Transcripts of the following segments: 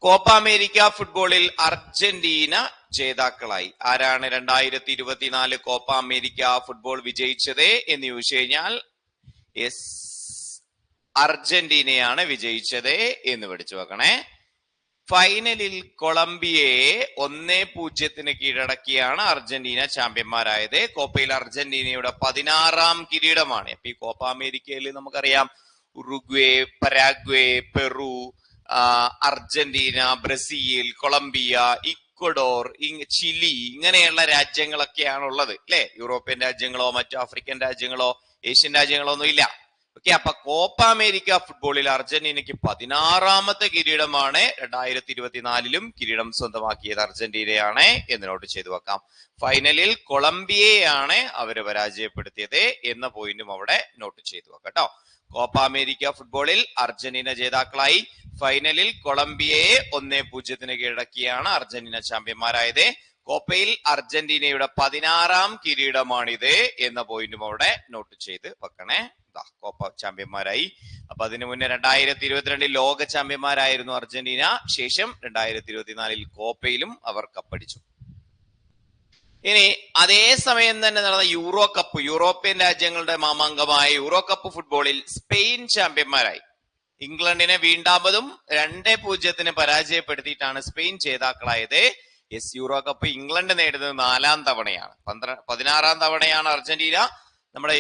Copa America ഫുട്ബോളിൽ Argentina ജേതാക്കളായി. ആരാണ് 2024 കോപ്പ അമേരിക്ക ഫുട്ബോൾ വിജയിച്ചത് എന്ന് ചോദിച്ചു കഴിഞ്ഞാൽ അർജന്റീനയാണ് വിജയിച്ചത് എന്ന് പഠിച്ചു വെക്കണേ. ഫൈനലിൽ കൊളംബിയയെ 1-0 കീഴടക്കിയാണ് അർജന്റീന ചാമ്പ്യന്മാരായത്. കോപ്പയിൽ അർജന്റീനയുടെ 16ാം കിരീടമാണ്. അപ്പൊ ഈ കോപ്പ അമേരിക്കയിൽ നമുക്കറിയാം Uruguay, Paraguay, Peru, Argentina, Brazil, Colombia, Ecuador, Chile ഇങ്ങനെയുള്ള രാജ്യങ്ങളൊക്കെയാണ് ഉള്ളത് അല്ലെ. യൂറോപ്യൻ രാജ്യങ്ങളോ മറ്റു ആഫ്രിക്കൻ രാജ്യങ്ങളോ ഏഷ്യൻ രാജ്യങ്ങളോ ഒന്നും ഇല്ല. ഓക്കെ, അപ്പൊ കോപ്പ അമേരിക്ക ഫുട്ബോളിൽ അർജന്റീനയ്ക്ക് 16ാമത്തെ കിരീടമാണ്. 2024 കിരീടം സ്വന്തമാക്കിയത് അർജന്റീനയാണ് എന്ന് നോട്ട് ചെയ്തു വെക്കാം. ഫൈനലിൽ കൊളംബിയയാണ് അവര് പരാജയപ്പെടുത്തിയത് എന്ന പോയിന്റും അവിടെ നോട്ട് ചെയ്തു വെക്കാം കേട്ടോ. കോപ്പ അമേരിക്ക ഫുട്ബോളിൽ അർജന്റീന ജേതാക്കളായി. ഫൈനലിൽ കൊളംബിയയെ 1-0 കീഴടക്കിയാണ് അർജന്റീന ചാമ്പ്യന്മാരായത്. കോപ്പയിൽ അർജന്റീനയുടെ 16ാം കിരീടമാണിത് എന്ന പോയിന്റും അവിടെ നോട്ട് ചെയ്ത് വെക്കണേ. കോപ്പ ചാമ്പ്യന്മാരായി. അപ്പൊ അതിനു മുന്നേ 2022 ലോക ചാമ്പ്യന്മാരായിരുന്നു അർജന്റീന. ശേഷം 2024 കോപ്പയിലും അവർ കപ്പടിച്ചു. ഇനി അതേ സമയം തന്നെ നടന്ന യൂറോ കപ്പ്, യൂറോപ്യൻ രാജ്യങ്ങളുടെ മാമാങ്കമായ യൂറോ കപ്പ് ഫുട്ബോളിൽ സ്പെയിൻ ചാമ്പ്യന്മാരായി. ഇംഗ്ലണ്ടിനെ വീണ്ടാമതും 2-0 പരാജയപ്പെടുത്തിയിട്ടാണ് സ്പെയിൻ ജേതാക്കളായത്. യൂറോ കപ്പ് ഇംഗ്ലണ്ട് നേടുന്നത് 4ാം തവണയാണ്. 16ാം തവണയാണ് അർജന്റീന നമ്മുടെ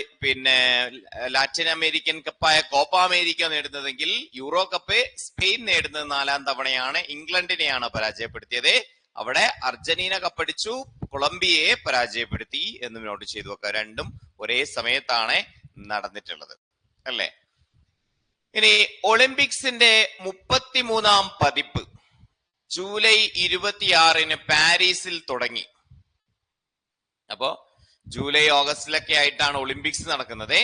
ലാറ്റിൻ അമേരിക്കൻ കപ്പായ കോപ്പ അമേരിക്ക നേടുന്നതെങ്കിൽ യൂറോ കപ്പ് സ്പെയിൻ നേടുന്നത് 4ാം തവണയാണ്. ഇംഗ്ലണ്ടിനെയാണ് പരാജയപ്പെടുത്തിയത്. അവിടെ അർജന്റീന കപ്പടിച്ചു, കൊളംബിയയെ പരാജയപ്പെടുത്തി എന്ന് നോട്ട് ചെയ്തു വെക്കുക. രണ്ടും ഒരേ സമയത്താണ് നടന്നിട്ടുള്ളത് അല്ലെ. ഇനി ഒളിമ്പിക്സിന്റെ 33ാം പതിപ്പ് ജൂലൈ 26 പാരീസിൽ തുടങ്ങി. അപ്പോ ജൂലൈ ഓഗസ്റ്റിലൊക്കെ ആയിട്ടാണ് ഒളിമ്പിക്സ് നടക്കുന്നത്.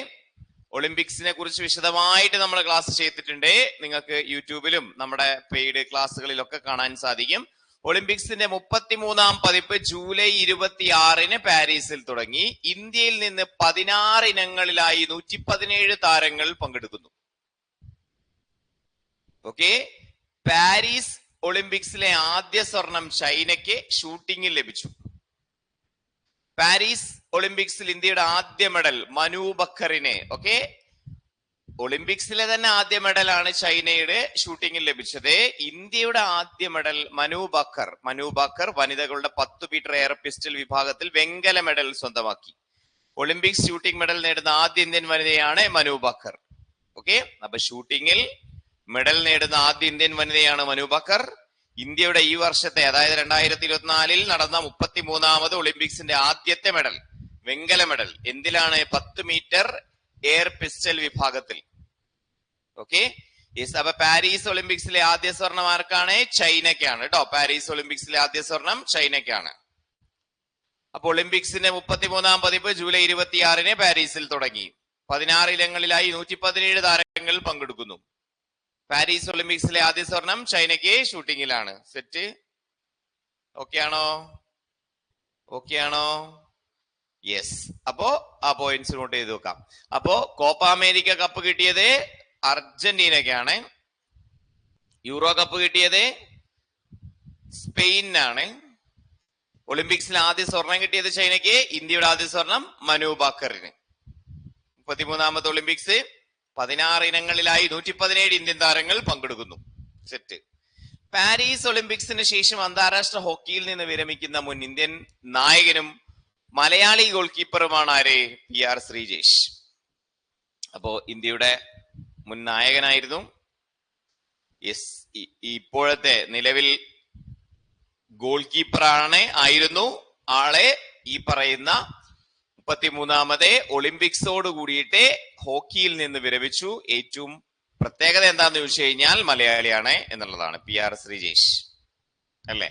ഒളിമ്പിക്സിനെ കുറിച്ച് വിശദമായിട്ട് നമ്മൾ ക്ലാസ് ചെയ്തിട്ടുണ്ട്. നിങ്ങൾക്ക് യൂട്യൂബിലും നമ്മുടെ പെയ്ഡ് ക്ലാസ്സുകളിലൊക്കെ കാണാൻ സാധിക്കും. ഒളിമ്പിക്സിന്റെ 33ാം പതിപ്പ് ജൂലൈ 26 പാരീസിൽ തുടങ്ങി. ഇന്ത്യയിൽ നിന്ന് 16 ഇനങ്ങളിലായി 117 താരങ്ങൾ പങ്കെടുക്കുന്നു. ഓക്കെ, പാരീസ് ഒളിമ്പിക്സിലെ ആദ്യ സ്വർണം ചൈനയ്ക്ക് ഷൂട്ടിങ്ങിൽ ലഭിച്ചു. പാരീസ് ഒളിമ്പിക്സിൽ ഇന്ത്യയുടെ ആദ്യ മെഡൽ മനു ബക്കറിനെ, ഓക്കെ, ഒളിമ്പിക്സിലെ തന്നെ ആദ്യ മെഡലാണ് ചൈനയുടെ ഷൂട്ടിങ്ങിൽ ലഭിച്ചത്. ഇന്ത്യയുടെ ആദ്യ മെഡൽ മനു ബക്കർ വനിതകളുടെ 10 മീറ്റർ എയർ പിസ്റ്റൽ വിഭാഗത്തിൽ വെങ്കല മെഡൽ സ്വന്തമാക്കി. ഒളിമ്പിക്സ് ഷൂട്ടിംഗ് മെഡൽ നേടുന്ന ആദ്യ ഇന്ത്യൻ വനിതയാണ് മനു ബക്കർ. ഓക്കെ, അപ്പൊ ഷൂട്ടിങ്ങിൽ മെഡൽ നേടുന്ന ആദ്യ ഇന്ത്യൻ വനിതയാണ് മനു ബക്കർ. ഇന്ത്യയുടെ ഈ വർഷത്തെ, അതായത് 2024 നടന്ന 33ാമത് ഒളിമ്പിക്സിന്റെ ആദ്യത്തെ മെഡൽ, വെങ്കല മെഡൽ എന്തിലാണ്? 10 മീറ്റർ എയർ പിസ്റ്റൽ വിഭാഗത്തിൽ. ഓക്കെ, അപ്പൊ പാരീസ് ഒളിമ്പിക്സിലെ ആദ്യ സ്വർണം ആർക്കാണ്? ചൈനയ്ക്കാണ് കേട്ടോ. പാരീസ് ഒളിമ്പിക്സിലെ ആദ്യ സ്വർണം ചൈനയ്ക്കാണ്. അപ്പൊ ഒളിമ്പിക്സിന്റെ 33ാം പതിപ്പ് ജൂലൈ 26 പാരീസിൽ തുടങ്ങി. 16 ഇനങ്ങളിലായി 117 താരങ്ങൾ പങ്കെടുക്കുന്നു. പാരീസ് ഒളിമ്പിക്സിലെ ആദ്യ സ്വർണം ചൈനയ്ക്ക് ഷൂട്ടിങ്ങിലാണ്. സെറ്റ്? ഓക്കെ ആണോ? യെസ്. അപ്പോ ആ പോയിന്റ്സ് നോട്ട് ചെയ്ത് വെക്കാം. അപ്പോ കോപ്പ അമേരിക്ക കപ്പ് കിട്ടിയത് അർജന്റീനയ്ക്കാണ്. യൂറോ കപ്പ് കിട്ടിയത് സ്പെയിനാണ്. ഒളിമ്പിക്സിൽ ആദ്യ സ്വർണം കിട്ടിയത് ചൈനയ്ക്ക്. ഇന്ത്യയുടെ ആദ്യ സ്വർണം മനു ബക്കറിന്. 33ാമത് ഒളിമ്പിക്സ് 16 ഇനങ്ങളിലായി 117 ഇന്ത്യൻ താരങ്ങൾ പങ്കെടുക്കുന്നു. സെറ്റ്. പാരീസ് ഒളിമ്പിക്സിന് ശേഷം അന്താരാഷ്ട്ര ഹോക്കിയിൽ നിന്ന് വിരമിക്കുന്ന മുൻ ഇന്ത്യൻ നായകനും മലയാളി ഗോൾ കീപ്പറുമാണ് ആര്? PR ശ്രീജേഷ്. അപ്പോ ഇന്ത്യയുടെ മുൻ നായകനായിരുന്നു. യെസ്, ഇപ്പോഴത്തെ നിലവിൽ ഗോൾ ആയിരുന്നു ആളെ ഈ പറയുന്ന 33ാമത് ഒളിമ്പിക്സോട് കൂടിയിട്ട് ഹോക്കിയിൽ നിന്ന് വിരമിച്ചു. ഏറ്റവും പ്രത്യേകത എന്താണെന്ന് ചോദിച്ചു കഴിഞ്ഞാൽ മലയാളിയാണ് എന്നുള്ളതാണ്. PR ശ്രീജേഷ് അല്ലേ?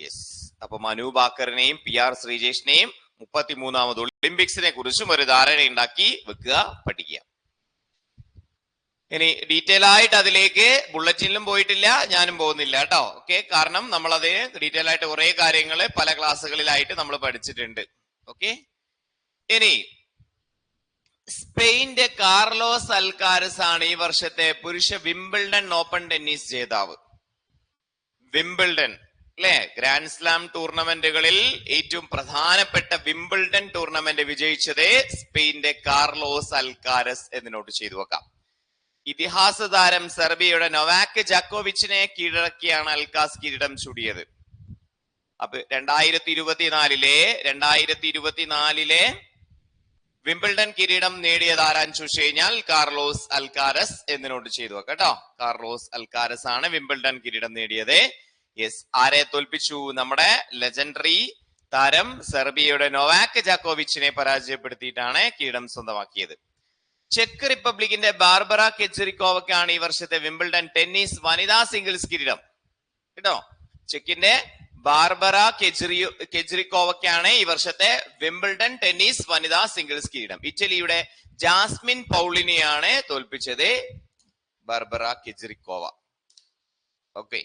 യെസ്. അപ്പൊ മനു ബാക്കറിനെയും PR ശ്രീജേഷിനെയും 33ാമത് ഒളിമ്പിക്സിനെ കുറിച്ചും ഒരു ധാരണ ഉണ്ടാക്കി വെക്കുക, പഠിക്കുക. ഇനി ഡീറ്റെയിൽ ആയിട്ട് അതിലേക്ക് ബുള്ളറ്റിനിലും പോയിട്ടില്ല, ഞാനും പോകുന്നില്ല കേട്ടോ. ഓക്കെ, കാരണം നമ്മൾ അത് ഡീറ്റെയിൽ ആയിട്ട് കുറെ കാര്യങ്ങൾ പല ക്ലാസ്സുകളിലായിട്ട് നമ്മൾ പഠിച്ചിട്ടുണ്ട്. ഓക്കെ, ഇനി സ്പെയിന്റെ കാർലോസ് അൽക്കാരസ് ആണ് ഈ വർഷത്തെ പുരുഷ വിംബിൾഡൺ ഓപ്പൺ ടെന്നീസ് ജേതാവ്. വിംബിൾഡൺ അല്ലെ, ഗ്രാൻഡ് സ്ലാം ടൂർണമെന്റുകളിൽ ഏറ്റവും പ്രധാനപ്പെട്ട വിംബിൾഡൺ ടൂർണമെന്റ് വിജയിച്ചത് സ്പെയിന്റെ കാർലോസ് അൽക്കാരസ് എന്ന് നോട്ട് ചെയ്തു വെക്കാം. ഇതിഹാസ താരം സെർബിയയുടെ നൊവാക് ജോക്കോവിച്ചിനെ കീഴടക്കിയാണ് അൽക്കാസ് കിരീടം ചൂടിയത്. അപ്പൊ 2024 വിംബിൾഡൺ കിരീടം നേടിയത് ആരാൻ ചോദിച്ചു കഴിഞ്ഞാൽ കാർലോസ് അൽക്കാരസ് എന്ന് നോട്ട് ചെയ്തു വെക്കാം കേട്ടോ. കാർലോസ് അൽക്കാരസ് ആണ് വിംബിൾഡൺ കിരീടം നേടിയത്. യെസ്, ആരെ തോൽപ്പിച്ചു? നമ്മുടെ ലെജൻഡറി താരം സെർബിയയുടെ നൊവാക് ജോക്കോവിച്ചിനെ പരാജയപ്പെടുത്തിയിട്ടാണ് കിരീടം സ്വന്തമാക്കിയത്. ചെക്ക് റിപ്പബ്ലിക്കിന്റെ ബാർബറ കെജ്രിക്കോവയ്ക്കാണ് ഈ വർഷത്തെ വിംബിൾഡൺ ടെന്നീസ് വനിതാ സിംഗിൾസ് കിരീടം കേട്ടോ. ചെക്കിന്റെ ബാർബറ കെജ്രിക്കോവയ്ക്കാണ് ഈ വർഷത്തെ വിംബിൾഡൺ ടെന്നീസ് വനിതാ സിംഗിൾസ് കിരീടം. ഇറ്റലിയുടെ ജാസ്മിൻ പൗളിനെയാണ് തോൽപ്പിച്ചത് ബാർബറ കെജ്രിക്കോവ. Okay,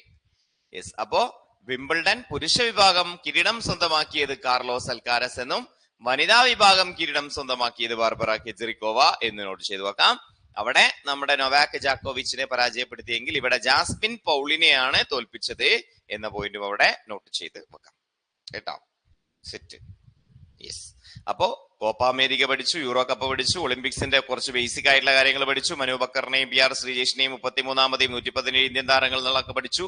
yes. അപ്പോ വിംബിൾഡൺ പുരുഷ വിഭാഗം കിരീടം സ്വന്തമാക്കിയത് കാർലോസ് അൽക്കാരസ് എന്നും വനിതാ വിഭാഗം കിരീടം സ്വന്തമാക്കിയത് ബാർബറ കെജ്രിക്കോവ എന്ന് നോട്ട് ചെയ്തു വെക്കാം. അവിടെ നമ്മുടെ നൊവാക് ജോക്കോവിച്ചിനെ പരാജയപ്പെടുത്തിയെങ്കിൽ ഇവിടെ ജാസ്മിൻ പൗളിനെയാണ് തോൽപ്പിച്ചത് എന്ന പോയിന്റും അവിടെ നോട്ട് ചെയ്ത് വെക്കാം കേട്ടോ. സെറ്റ്. യെസ്. അപ്പോ കോപ്പ അമേരിക്ക പഠിച്ചു, യൂറോ കപ്പ് പഠിച്ചു, ഒളിമ്പിക്സിന്റെ കുറച്ച് ബേസിക് ആയിട്ടുള്ള കാര്യങ്ങൾ പഠിച്ചു. മനു ബക്കറിനെയും PR ശ്രീജേഷിനെയും 33ാമതെയും 117 ഇന്ത്യൻ താരങ്ങൾ എന്നുള്ളതൊക്കെ പഠിച്ചു.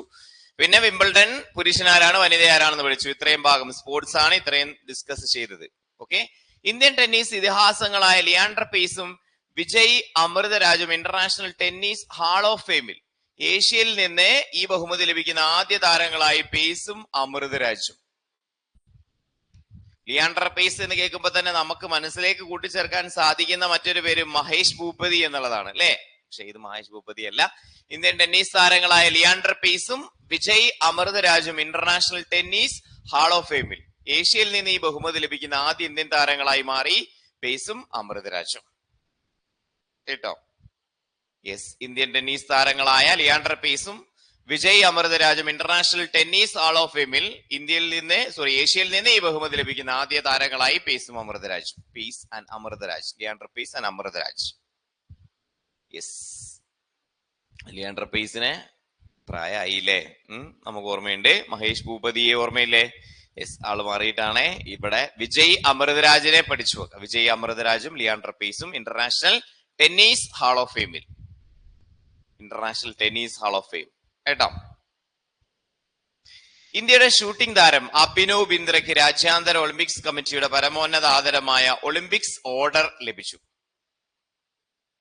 പിന്നെ വിംബിൾഡൺ പുരുഷനാരാണ് വനിത ആരാണെന്ന് പഠിച്ചു. ഇത്രയും ഭാഗം സ്പോർട്സ് ആണ് ഇത്രയും ഡിസ്കസ് ചെയ്തത്. ഓക്കെ, ഇന്ത്യൻ ടെന്നീസ് ഇതിഹാസങ്ങളായ ലിയാൻഡർ പേസും വിജയ് അമൃതരാജും ഇന്റർനാഷണൽ ടെന്നീസ് ഹാൾ ഓഫ് ഫെയിമിൽ ഏഷ്യയിൽ നിന്ന് ഈ ബഹുമതി ലഭിക്കുന്ന ആദ്യ താരങ്ങളായി പേസും അമൃതരാജും. ലിയാൻഡർ പേസ് എന്ന് കേൾക്കുമ്പോൾ തന്നെ നമുക്ക് മനസ്സിലേക്ക് കൂട്ടിച്ചേർക്കാൻ സാധിക്കുന്ന മറ്റൊരു പേര് മഹേഷ് ഭൂപതി എന്നുള്ളതാണ് അല്ലെ. പക്ഷെ ഇത് മഹേഷ് ഭൂപതി അല്ല. ഇന്ത്യൻ ടെന്നീസ് താരങ്ങളായ ലിയാൻഡർ പേസും വിജയ് അമൃതരാജും ഇന്റർനാഷണൽ ടെന്നീസ് ഹാൾ ഓഫ് ഫെയിമിൽ ഏഷ്യയിൽ നിന്ന് ഈ ബഹുമതി ലഭിക്കുന്ന ആദ്യ ഇന്ത്യൻ താരങ്ങളായി മാറി പേസും അമൃതരാജും കേട്ടോ. യെസ്, ഇന്ത്യൻ ടെന്നീസ് താരങ്ങളായ ലിയാൻഡർ പേസും വിജയ് അമൃതരാജും ഇന്റർനാഷണൽ ടെന്നീസ് ഹാൾ ഓഫ് ഫെയിമിൽ ഏഷ്യയിൽ നിന്ന് ഈ ബഹുമതി ലഭിക്കുന്ന ആദ്യ താരങ്ങളായി പേസും അമൃതരാജും. Paes and Amritraj, Leander Paes and Amritraj. Yes, Leander പേസിനെ പ്രായമായില്ലേ, നമുക്ക് ഓർമ്മയുണ്ട്. മഹേഷ് ഭൂപതിയെ ഓർമ്മയില്ലേ? യെസ്, ആള് മാറിയിട്ടാണ്. ഇവിടെ വിജയ് അമൃതരാജിനെ പഠിച്ചു വെക്കുക. വിജയ് അമൃതരാജും ലിയാൻഡർ പേസും ഇന്റർനാഷണൽ ടെന്നീസ് ഹാൾ ഓഫ് ഫെയിമിൽ, international tennis hall of fame കേട്ടോ. ഇന്ത്യയുടെ ഷൂട്ടിംഗ് താരം അഭിനവ് ബിന്ദ്രയ്ക്ക് രാജ്യാന്തര ഒളിമ്പിക്സ് കമ്മിറ്റിയുടെ പരമോന്നത ആദരമായ ഒളിമ്പിക്സ് ഓർഡർ ലഭിച്ചു.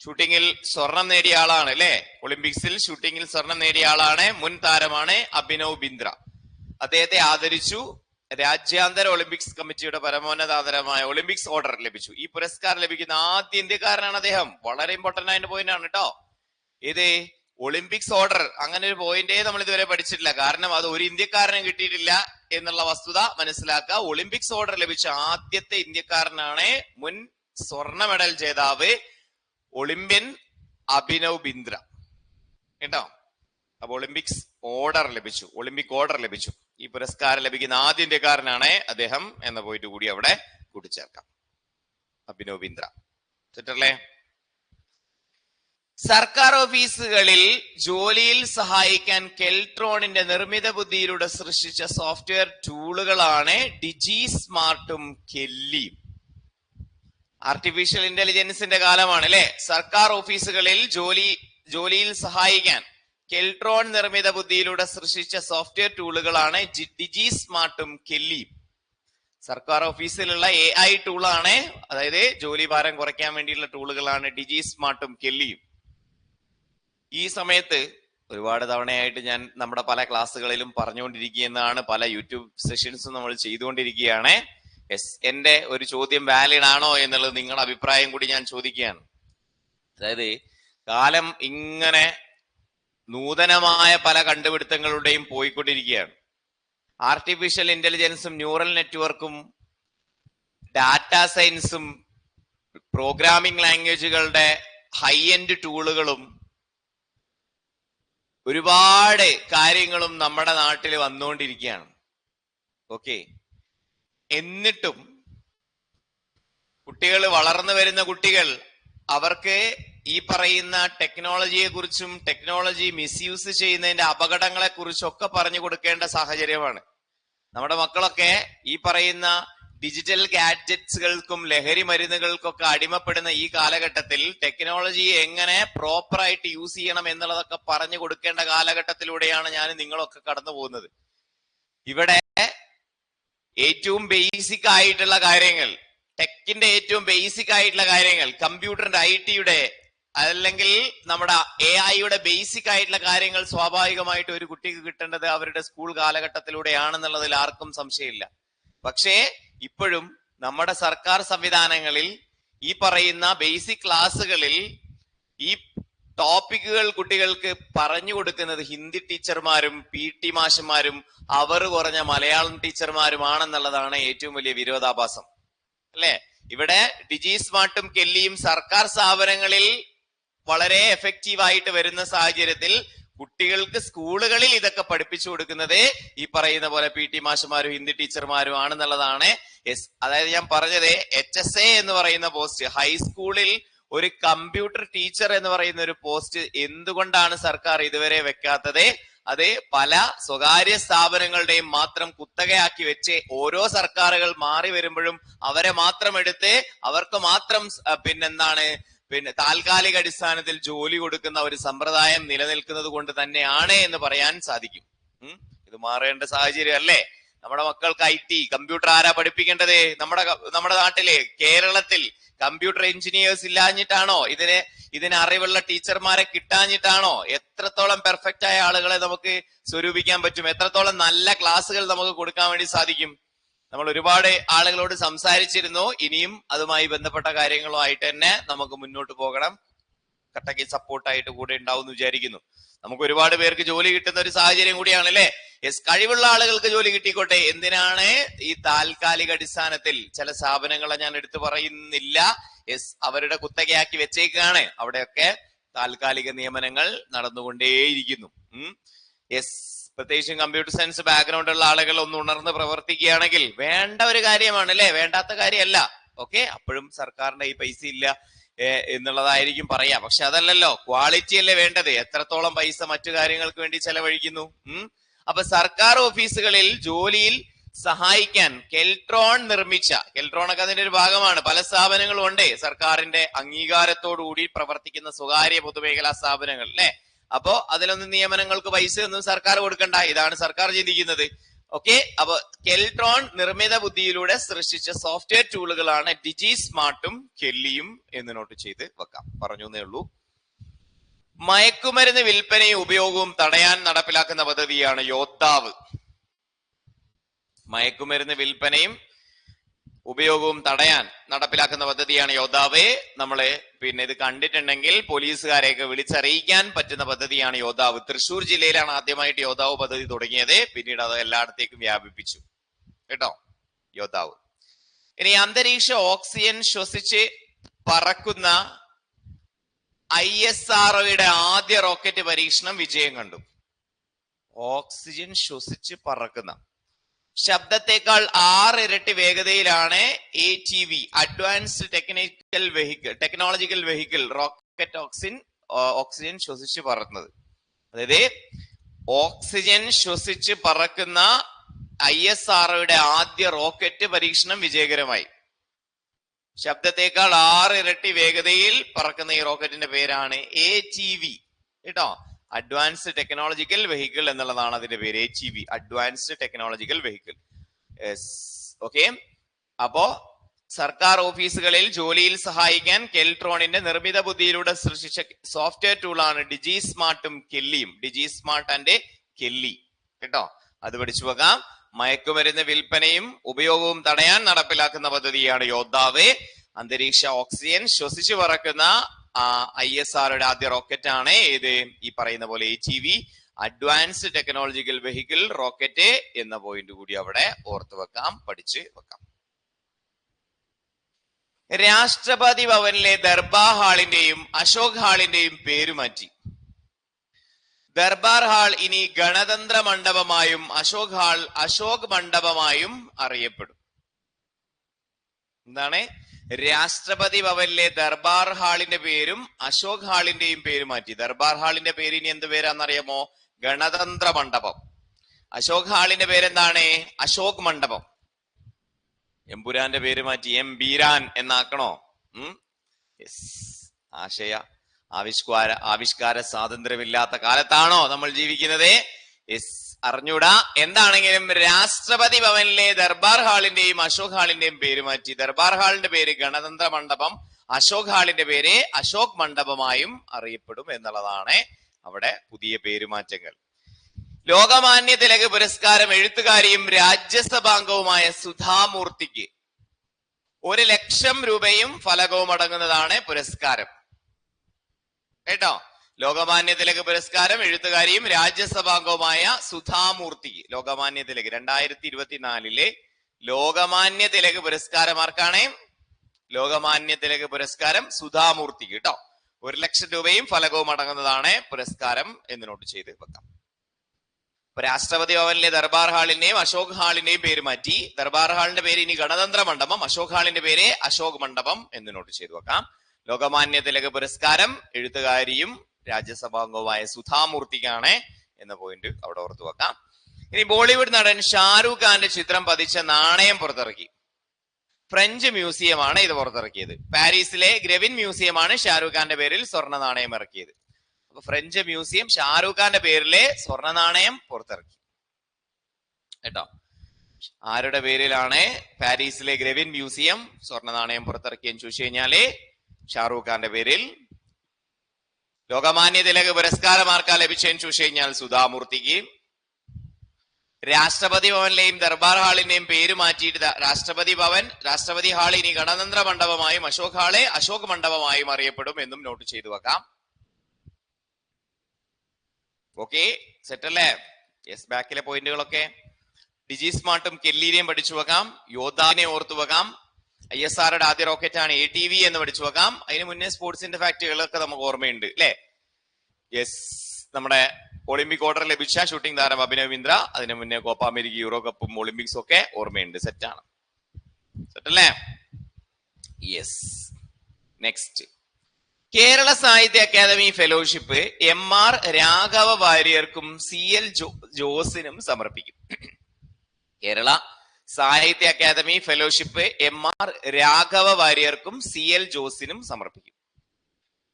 ഷൂട്ടിങ്ങിൽ സ്വർണം നേടിയ ആളാണ് അല്ലെ. ഒളിമ്പിക്സിൽ ഷൂട്ടിങ്ങിൽ സ്വർണം നേടിയ ആളാണ്, മുൻ താരമാണ് അഭിനവ് ബിന്ദ്ര. അദ്ദേഹത്തെ ആദരിച്ചു. രാജ്യാന്തര ഒളിമ്പിക്സ് കമ്മിറ്റിയുടെ പരമോന്നത ആദരമായ ഒളിമ്പിക്സ് ഓർഡർ ലഭിച്ചു. ഈ പുരസ്കാരം ലഭിക്കുന്ന ആദ്യ ഇന്ത്യക്കാരനാണ് അദ്ദേഹം. വളരെ ഇമ്പോർട്ടന്റ് ആയിട്ട് പോയിന്റ് ആണ് കേട്ടോ. ഇത് ഒളിമ്പിക്സ് ഓർഡർ അങ്ങനെ ഒരു പോയിന്റേ നമ്മൾ ഇതുവരെ പഠിച്ചിട്ടില്ല. കാരണം അത് ഒരു ഇന്ത്യക്കാരനും കിട്ടിയിട്ടില്ല എന്നുള്ള വസ്തുത മനസ്സിലാക്കുക. ഒളിമ്പിക്സ് ഓർഡർ ലഭിച്ച ആദ്യത്തെ ഇന്ത്യക്കാരനാണ് മുൻ സ്വർണ്ണ മെഡൽ ജേതാവ് ഒളിമ്പ്യൻ അഭിനവ് ബിന്ദ്ര കേട്ടോ. അപ്പൊ ഒളിമ്പിക്സ് ഓർഡർ ലഭിച്ചു, ഒളിമ്പിക് ഓർഡർ ലഭിച്ചു. ഈ പുരസ്കാരം ലഭിക്കുന്ന ആദ്യ ഇന്ത്യക്കാരനാണ് അദ്ദേഹം എന്ന പോയിന്റ് കൂടി അവിടെ കൂട്ടിച്ചേർക്കാം. അഭിനവ് ബിന്ദ്ര. തെറ്റല്ലേ? സർക്കാർ ഓഫീസുകളിൽ ജോലിയിൽ സഹായിക്കാൻ കെൽട്രോണിന്റെ നിർമ്മിത ബുദ്ധിയിലൂടെ സൃഷ്ടിച്ച സോഫ്റ്റ്വെയർ ടൂളുകളാണ് ഡിജി സ്മാർട്ടും കെല്ലിയും. ആർട്ടിഫിഷ്യൽ ഇന്റലിജൻസിന്റെ കാലമാണ് അല്ലെ. സർക്കാർ ഓഫീസുകളിൽ ജോലിയിൽ സഹായിക്കാൻ കെൽട്രോൺ നിർമ്മിത ബുദ്ധിയിലൂടെ സൃഷ്ടിച്ച സോഫ്റ്റ്വെയർ ടൂളുകളാണ് ഡിജി സ്മാർട്ടും കെല്ലിയും. സർക്കാർ ഓഫീസിലുള്ള AI ടൂളാണ്, അതായത് ജോലി ഭാരം കുറയ്ക്കാൻ വേണ്ടിയുള്ള ടൂളുകളാണ് ഡിജി സ്മാർട്ടും കെല്ലിയും. ഈ സമയത്ത് ഒരുപാട് തവണയായിട്ട് ഞാൻ നമ്മുടെ പല ക്ലാസ്സുകളിലും പറഞ്ഞുകൊണ്ടിരിക്കുന്നതാണ്, പല യൂട്യൂബ് സെഷൻസും നമ്മൾ ചെയ്തുകൊണ്ടിരിക്കുകയാണ്. എന്റെ ഒരു ചോദ്യം വാലിഡ് ആണോ എന്നുള്ളത് നിങ്ങളുടെ അഭിപ്രായം കൂടി ഞാൻ ചോദിക്കുകയാണ്. അതായത് കാലം ഇങ്ങനെ നൂതനമായ പല കണ്ടുപിടുത്തങ്ങളുടെയും പോയിക്കൊണ്ടിരിക്കുകയാണ്. ആർട്ടിഫിഷ്യൽ ഇന്റലിജൻസും ന്യൂറൽ നെറ്റ്വർക്കും ഡാറ്റ സയൻസും പ്രോഗ്രാമിംഗ് ലാംഗ്വേജുകളുടെ ഹൈ എൻഡ് ടൂളുകളും ഒരുപാട് കാര്യങ്ങളും നമ്മുടെ നാട്ടിൽ വന്നുകൊണ്ടിരിക്കുകയാണ്. ഓക്കെ, എന്നിട്ടും കുട്ടികൾ, വളർന്നു വരുന്ന കുട്ടികൾ, അവർക്ക് ഈ പറയുന്ന ടെക്നോളജിയെ കുറിച്ചും ടെക്നോളജി മിസ്യൂസ് ചെയ്യുന്നതിന്റെ അപകടങ്ങളെ കുറിച്ചും ഒക്കെ പറഞ്ഞു കൊടുക്കേണ്ട സാഹചര്യമാണ്. നമ്മുടെ മക്കളൊക്കെ ഈ പറയുന്ന ഡിജിറ്റൽ ഗാഡ്ജറ്റ്സുകൾക്കും ലഹരി മരുന്നുകൾക്കൊക്കെ അടിമപ്പെടുന്ന ഈ കാലഘട്ടത്തിൽ ടെക്നോളജി എങ്ങനെ പ്രോപ്പറായിട്ട് യൂസ് ചെയ്യണം എന്നുള്ളതൊക്കെ പറഞ്ഞു കൊടുക്കേണ്ട കാലഘട്ടത്തിലൂടെയാണ് ഞാൻ നിങ്ങളൊക്കെ കടന്നു പോകുന്നത്. ഇവിടെ ഏറ്റവും ബേസിക് ആയിട്ടുള്ള കാര്യങ്ങൾ, ടെക്കിന്റെ ഏറ്റവും ബേസിക് ആയിട്ടുള്ള കാര്യങ്ങൾ, കമ്പ്യൂട്ടറിന്റെ IT-യുടെ അല്ലെങ്കിൽ നമ്മുടെ AI-യുടെ ബേസിക് ആയിട്ടുള്ള കാര്യങ്ങൾ സ്വാഭാവികമായിട്ട് ഒരു കുട്ടിക്ക് കിട്ടേണ്ടത് അവരുടെ സ്കൂൾ കാലഘട്ടത്തിലൂടെയാണെന്നുള്ളതിൽ ആർക്കും സംശയമില്ല. പക്ഷേ ഇപ്പോഴും നമ്മുടെ സർക്കാർ സംവിധാനങ്ങളിൽ ഈ പറയുന്ന ബേസിക് ക്ലാസ്സുകളിൽ ഈ ടോപ്പിക്കുകൾ കുട്ടികൾക്ക് പറഞ്ഞു കൊടുക്കുന്നത് ഹിന്ദി ടീച്ചർമാരും PT മാഷന്മാരും അവർ കുറഞ്ഞ മലയാളം ടീച്ചർമാരുമാണെന്നുള്ളതാണ് ഏറ്റവും വലിയ വിരോധാഭാസം, അല്ലെ? ഇവിടെ ഡിജി സ്മാർട്ടും കെല്ലിയും സർക്കാർ സ്ഥാപനങ്ങളിൽ വളരെ എഫക്റ്റീവ് ആയിട്ട് വരുന്ന സാഹചര്യത്തിൽ കുട്ടികൾക്ക് സ്കൂളുകളിൽ ഇതൊക്കെ പഠിപ്പിച്ചു കൊടുക്കുന്നത് ഈ പറയുന്ന പോലെ PT മാഷന്മാരും ഹിന്ദി ടീച്ചർമാരും ആണെന്നുള്ളതാണ്. അതായത് ഞാൻ പറഞ്ഞത് HSA എന്ന് പറയുന്ന പോസ്റ്റ്, ഹൈസ്കൂളിൽ ഒരു കമ്പ്യൂട്ടർ ടീച്ചർ എന്ന് പറയുന്ന ഒരു പോസ്റ്റ് എന്തുകൊണ്ടാണ് സർക്കാർ ഇതുവരെ വെക്കാത്തത്? അത് പല സ്വകാര്യ സ്ഥാപനങ്ങളുടെയും മാത്രം കുത്തകയാക്കി വെച്ച് ഓരോ സർക്കാരുകൾ മാറി വരുമ്പോഴും അവരെ മാത്രം എടുത്ത് അവർക്ക് മാത്രം പിന്നെ താൽക്കാലിക അടിസ്ഥാനത്തിൽ ജോലി കൊടുക്കുന്ന ഒരു സമ്പ്രദായം നിലനിൽക്കുന്നത് കൊണ്ട് തന്നെയാണ് എന്ന് പറയാൻ സാധിക്കും. ഇത് മാറേണ്ട സാഹചര്യം അല്ലേ? നമ്മുടെ മക്കൾക്ക് IT കമ്പ്യൂട്ടർ ആരാ പഠിപ്പിക്കേണ്ടത്? നമ്മുടെ നാട്ടില് കേരളത്തിൽ കമ്പ്യൂട്ടർ എഞ്ചിനീയേഴ്സ് ഇല്ലാഞ്ഞിട്ടാണോ? ഇതിന് അറിവുള്ള ടീച്ചർമാരെ കിട്ടാഞ്ഞിട്ടാണോ? എത്രത്തോളം പെർഫെക്റ്റ് ആയ ആളുകളെ നമുക്ക് സ്വരൂപിക്കാൻ പറ്റും? എത്രത്തോളം നല്ല ക്ലാസ്സുകൾ നമുക്ക് കൊടുക്കാൻ വേണ്ടി സാധിക്കും? നമ്മൾ ഒരുപാട് ആളുകളോട് സംസാരിച്ചിരുന്നു. ഇനിയും അതുമായി ബന്ധപ്പെട്ട കാര്യങ്ങളുമായിട്ട് തന്നെ നമുക്ക് മുന്നോട്ട് പോകണം. കട്ടയ്ക്ക് സപ്പോർട്ടായിട്ട് കൂടെ ഉണ്ടാവും എന്ന് വിചാരിക്കുന്നു. നമുക്ക് ഒരുപാട് പേർക്ക് ജോലി കിട്ടുന്ന ഒരു സാഹചര്യം കൂടിയാണ്, അല്ലെ? കഴിവുള്ള ആളുകൾക്ക് ജോലി കിട്ടിക്കോട്ടെ. എന്തിനാണ് ഈ താൽക്കാലിക അടിസ്ഥാനത്തിൽ ചില സ്ഥാപനങ്ങളെ ഞാൻ എടുത്തു പറയുന്നില്ല, അവരുടെ കുത്തകയാക്കി വെച്ചേക്കാണ്. അവിടെയൊക്കെ താൽക്കാലിക നിയമനങ്ങൾ നടന്നുകൊണ്ടേയിരിക്കുന്നു. പ്രത്യേകിച്ചും കമ്പ്യൂട്ടർ സയൻസ് ബാക്ക്ഗ്രൗണ്ട് ഉള്ള ആളുകൾ ഒന്ന് ഉണർന്ന് പ്രവർത്തിക്കുകയാണെങ്കിൽ വേണ്ട ഒരു കാര്യമാണ്, അല്ലെ? വേണ്ടാത്ത കാര്യമല്ല. ഓക്കെ, അപ്പോഴും സർക്കാരിന്റെ ഈ പൈസ ഇല്ല എന്നുള്ളതായിരിക്കും പറയാ. പക്ഷെ അതല്ലല്ലോ, ക്വാളിറ്റി അല്ലേ വേണ്ടത്. എത്രത്തോളം പൈസ മറ്റു കാര്യങ്ങൾക്ക് വേണ്ടി ചെലവഴിക്കുന്നു. അപ്പൊ സർക്കാർ ഓഫീസുകളിൽ ജോലിയിൽ സഹായിക്കാൻ കെൽട്രോൺ കെൽട്രോണൊക്കെ അതിന്റെ ഒരു ഭാഗമാണ്. പല സ്ഥാപനങ്ങളും ഉണ്ട് സർക്കാരിന്റെ അംഗീകാരത്തോടുകൂടി പ്രവർത്തിക്കുന്ന സ്വകാര്യ പൊതുമേഖലാ സ്ഥാപനങ്ങൾ, അല്ലെ? അപ്പോ അതിലൊന്നും നിയമനങ്ങൾക്ക് പൈസ ഒന്നും സർക്കാർ കൊടുക്കണ്ട. ഇതാണ് സർക്കാർ ചിന്തിക്കുന്നത്. ഓക്കെ, അപ്പൊ കെൽട്രോൺ നിർമ്മിത ബുദ്ധിയിലൂടെ സൃഷ്ടിച്ച സോഫ്റ്റ്വെയർ ടൂളുകളാണ് ഡിജി സ്മാർട്ടും കെല്ലിയും എന്ന് നോട്ട് ചെയ്ത് വെക്കാം. പറഞ്ഞു എന്നേ ഉള്ളൂ. മയക്കുമരുന്ന് വിൽപ്പനയും ഉപയോഗവും തടയാൻ നടപ്പിലാക്കുന്ന പദ്ധതിയാണ് യോദ്ധാവ്. മയക്കുമരുന്ന് വിൽപ്പനയും ഉപയോഗവും തടയാൻ നടപ്പിലാക്കുന്ന പദ്ധതിയാണ് യോദ്ധാവ്. നമ്മള് ഇത് കണ്ടിട്ടുണ്ടെങ്കിൽ പോലീസുകാരെയൊക്കെ വിളിച്ചറിയിക്കാൻ പറ്റുന്ന പദ്ധതിയാണ് യോദ്ധാവ്. തൃശ്ശൂർ ജില്ലയിലാണ് ആദ്യമായിട്ട് യോദ്ധാവ് പദ്ധതി തുടങ്ങിയത്. പിന്നീട് അത് എല്ലായിടത്തേക്കും വ്യാപിപ്പിച്ചു കേട്ടോ, യോദ്ധാവ്. ഇനി അന്തരീക്ഷ ഓക്സിജൻ ശ്വസിച്ച് പറക്കുന്ന ISROയുടെ ആദ്യ റോക്കറ്റ് പരീക്ഷണം വിജയം കണ്ടു. ഓക്സിജൻ ശ്വസിച്ച് പറക്കുന്ന, ശബ്ദത്തെക്കാൾ 6 ഇരട്ടി വേഗതയിലാണ് ATV advanced technological vehicle rocket oxygen ശ്വസിച്ച് പറക്കുന്നത്. അതായത് ഓക്സിജൻ ശ്വസിച്ച് പറക്കുന്ന ISROയുടെ ആദ്യ റോക്കറ്റ് പരീക്ഷണം വിജയകരമായി. ശബ്ദത്തെക്കാൾ 6 ഇരട്ടി വേഗതയിൽ പറക്കുന്ന ഈ റോക്കറ്റിന്റെ പേരാണ് ATV കേട്ടോ. അഡ്വാൻസ്ഡ് ടെക്നോളജിക്കൽ വെഹിക്കിൾ എന്നുള്ളതാണ് അതിന്റെ പേര്. ATV advanced technological vehicle. Okay, അപ്പോ സർക്കാർ ഓഫീസുകളിൽ ജോലിയിൽ സഹായിക്കാൻ കെൽട്രോണിന്റെ നിർമ്മിത ബുദ്ധിയിലൂടെ സൃഷ്ടിച്ച സോഫ്റ്റ്വെയർ ടൂളാണ് ഡിജി സ്മാർട്ടും കെല്ലിയും. ഡിജി സ്മാർട്ട് ആൻഡ് കെല്ലി കേട്ടോ, അത് പഠിച്ചു വെക്കാം. മയക്കുമരുന്ന് വിൽപ്പനയും ഉപയോഗവും തടയാൻ നടപ്പിലാക്കുന്ന പദ്ധതിയാണ് യോദ്ധാവ്. അന്തരീക്ഷ ഓക്സിജൻ ശ്വസിച്ചു പറക്കുന്ന ISROയുടെ ആദ്യ റോക്കറ്റ് ആണ് ഏത്? ഈ പറയുന്ന പോലെ ATV advanced technological vehicle rocket എന്ന പോയിന്റ് കൂടി അവിടെ ഓർത്തു വെക്കാം, പഠിച്ച് വെക്കാം. രാഷ്ട്രപതി ഭവനിലെ ദർബാർ ഹാളിന്റെയും അശോക് ഹാളിന്റെയും പേര് മാറ്റി. ദർബാർ ഹാൾ ഇനി ഗണതന്ത്ര മണ്ഡപമായും അശോക് ഹാൾ അശോക് മണ്ഡപമായും അറിയപ്പെടും. എന്താണ്? രാഷ്ട്രപതി ഭവനിലെ ദർബാർ ഹാളിന്റെ പേരും അശോക് ഹാളിന്റെയും പേര് മാറ്റി. ദർബാർ ഹാളിന്റെ പേര് ഇനി എന്ത് പേരാന്നറിയാമോ? ഗണതന്ത്ര മണ്ഡപം. അശോക് ഹാളിന്റെ പേരെന്താണ്? അശോക് മണ്ഡപം. എമ്പുരാന്റെ പേര് മാറ്റി എം ബീരാൻ എന്നാക്കണോ? ആശയ ആവിഷ്കാര സ്വാതന്ത്ര്യമില്ലാത്ത കാലത്താണോ നമ്മൾ ജീവിക്കുന്നത്? അറിഞ്ഞൂടാ. എന്താണെങ്കിലും രാഷ്ട്രപതി ഭവനിലെ ദർബാർ ഹാളിന്റെയും അശോക് ഹാളിന്റെയും പേര് മാറ്റി. ദർബാർ ഹാളിന്റെ പേര് ഗണതന്ത്ര മണ്ഡപം, അശോക് ഹാളിന്റെ പേര് അശോക് മണ്ഡപമായും അറിയപ്പെടും എന്നുള്ളതാണ് അവിടെ പുതിയ പേരുമാറ്റങ്ങൾ. ലോകമാന്യ തിലക് പുരസ്കാരം എഴുത്തുകാരിയും രാജ്യസഭാംഗവുമായ സുധാമൂർത്തിക്ക് 1,00,000 രൂപയും ഫലകവും അടങ്ങുന്നതാണ് പുരസ്കാരം. കേട്ടോ, ലോകമാന്യ തിലക് പുരസ്കാരം എഴുത്തുകാരിയും രാജ്യസഭാംഗവുമായ സുധാമൂർത്തിക്ക്. ലോകമാന്യ തിലക് 2024 ലോകമാന്യ തിലക് പുരസ്കാരം ആർക്കാണ്? ലോകമാന്യ തിലക് പുരസ്കാരം സുധാമൂർത്തിക്ക്. കേട്ടോ, 1,00,000 രൂപയും ഫലകവും അടങ്ങുന്നതാണ് പുരസ്കാരം എന്ന് നോട്ട് ചെയ്ത് വെക്കാം. രാഷ്ട്രപതി ഭവനിലെ ദർബാർ ഹാളിന്റെയും അശോക് ഹാളിന്റെയും പേര് മാറ്റി. ദർബാർ ഹാളിന്റെ പേര് ഇനി ഗണതന്ത്ര മണ്ഡപം, അശോക് ഹാളിന്റെ പേര് അശോക് മണ്ഡപം എന്ന് നോട്ട് ചെയ്തു വെക്കാം. ലോകമാന്യ തിലക് പുരസ്കാരം എഴുത്തുകാരിയും രാജ്യസഭാംഗവുമായ സുധാമൂർത്തിക്കാണ് എന്ന പോയിന്റ് അവിടെ ഓർത്തു വെക്കാം. ഇനി ബോളിവുഡ് നടൻ ഷാരൂഖ് ഖാന്റെ ചിത്രം പതിച്ച നാണയം പുറത്തിറക്കി. ഫ്രഞ്ച് മ്യൂസിയമാണ് ഇത് പുറത്തിറക്കിയത്. പാരീസിലെ ഗ്രവിൻ മ്യൂസിയമാണ് ഷാരൂഖ് ഖാന്റെ പേരിൽ സ്വർണ്ണ നാണയം ഇറക്കിയത്. അപ്പൊ ഫ്രഞ്ച് മ്യൂസിയം ഷാരൂഖ് ഖാന്റെ പേരിലെ സ്വർണ്ണ നാണയം പുറത്തിറക്കി. കേട്ടോ, ആരുടെ പേരിലാണ് പാരീസിലെ ഗ്രവിൻ മ്യൂസിയം സ്വർണ്ണ നാണയം പുറത്തിറക്കിയെന്ന് ചോദിച്ചു കഴിഞ്ഞാല് ഷാരൂഖ് ഖാന്റെ പേരിൽ. ലോകമാന്യ തിലക് പുരസ്കാരം ആർക്കാ ലഭിച്ചതെന്ന് ചോദിച്ചു കഴിഞ്ഞാൽ സുധാമൂർത്തിക്ക്. രാഷ്ട്രപതി ഭവനിലെയും ദർബാർ ഹാളിന്റെയും പേര് മാറ്റിയിട്ട് രാഷ്ട്രപതി ഹാൾ ഇനി ഗണതന്ത്ര മണ്ഡപമായും അശോക് ഹാളെ അശോക് മണ്ഡപമായും അറിയപ്പെടും എന്നും നോട്ട് ചെയ്തു വെക്കാം. ഓക്കെ, സെറ്റ് അല്ലേ? യെസ്, ബാക്കിലെ പോയിന്റുകളൊക്കെ ഡിജി സ്മാർട്ടും കെല്ലീനെയും പഠിച്ചു വെക്കാം. യോദ്ധാവിനെ ഓർത്തു വെക്കാം. ISRയുടെ ആദ്യ റോക്കറ്റ് ആണ് ATV എന്ന് പഠിച്ചു വെക്കാം. അതിന് മുന്നേ സ്പോർട്സിന്റെ ഫാക്ടുകളൊക്കെ നമുക്ക് ഓർമ്മയുണ്ട് അല്ലെ? യെസ്, നമ്മുടെ ഒളിമ്പിക് ഓർഡർ ലഭിച്ച ഷൂട്ടിംഗ് താരം അഭിനവ് ഇന്ദ്ര, അതിന് മുന്നേ കോപ്പ അമേരിക്ക, യൂറോ കപ്പും ഒളിമ്പിക്സും ഒക്കെ ഓർമ്മയുണ്ട്. സെറ്റാണ്, സെറ്റ് അല്ലേ? Yes, next Kerala Sahitya Akademi fellowship MR Raghava വാര്യർക്കും CL ജോസിനും സമർപ്പിക്കും. കേരള സാഹിത്യ അക്കാദമി ഫെലോഷിപ്പ് MR രാഘവ വാര്യർക്കും CL ജോസിനും സമർപ്പിക്കും.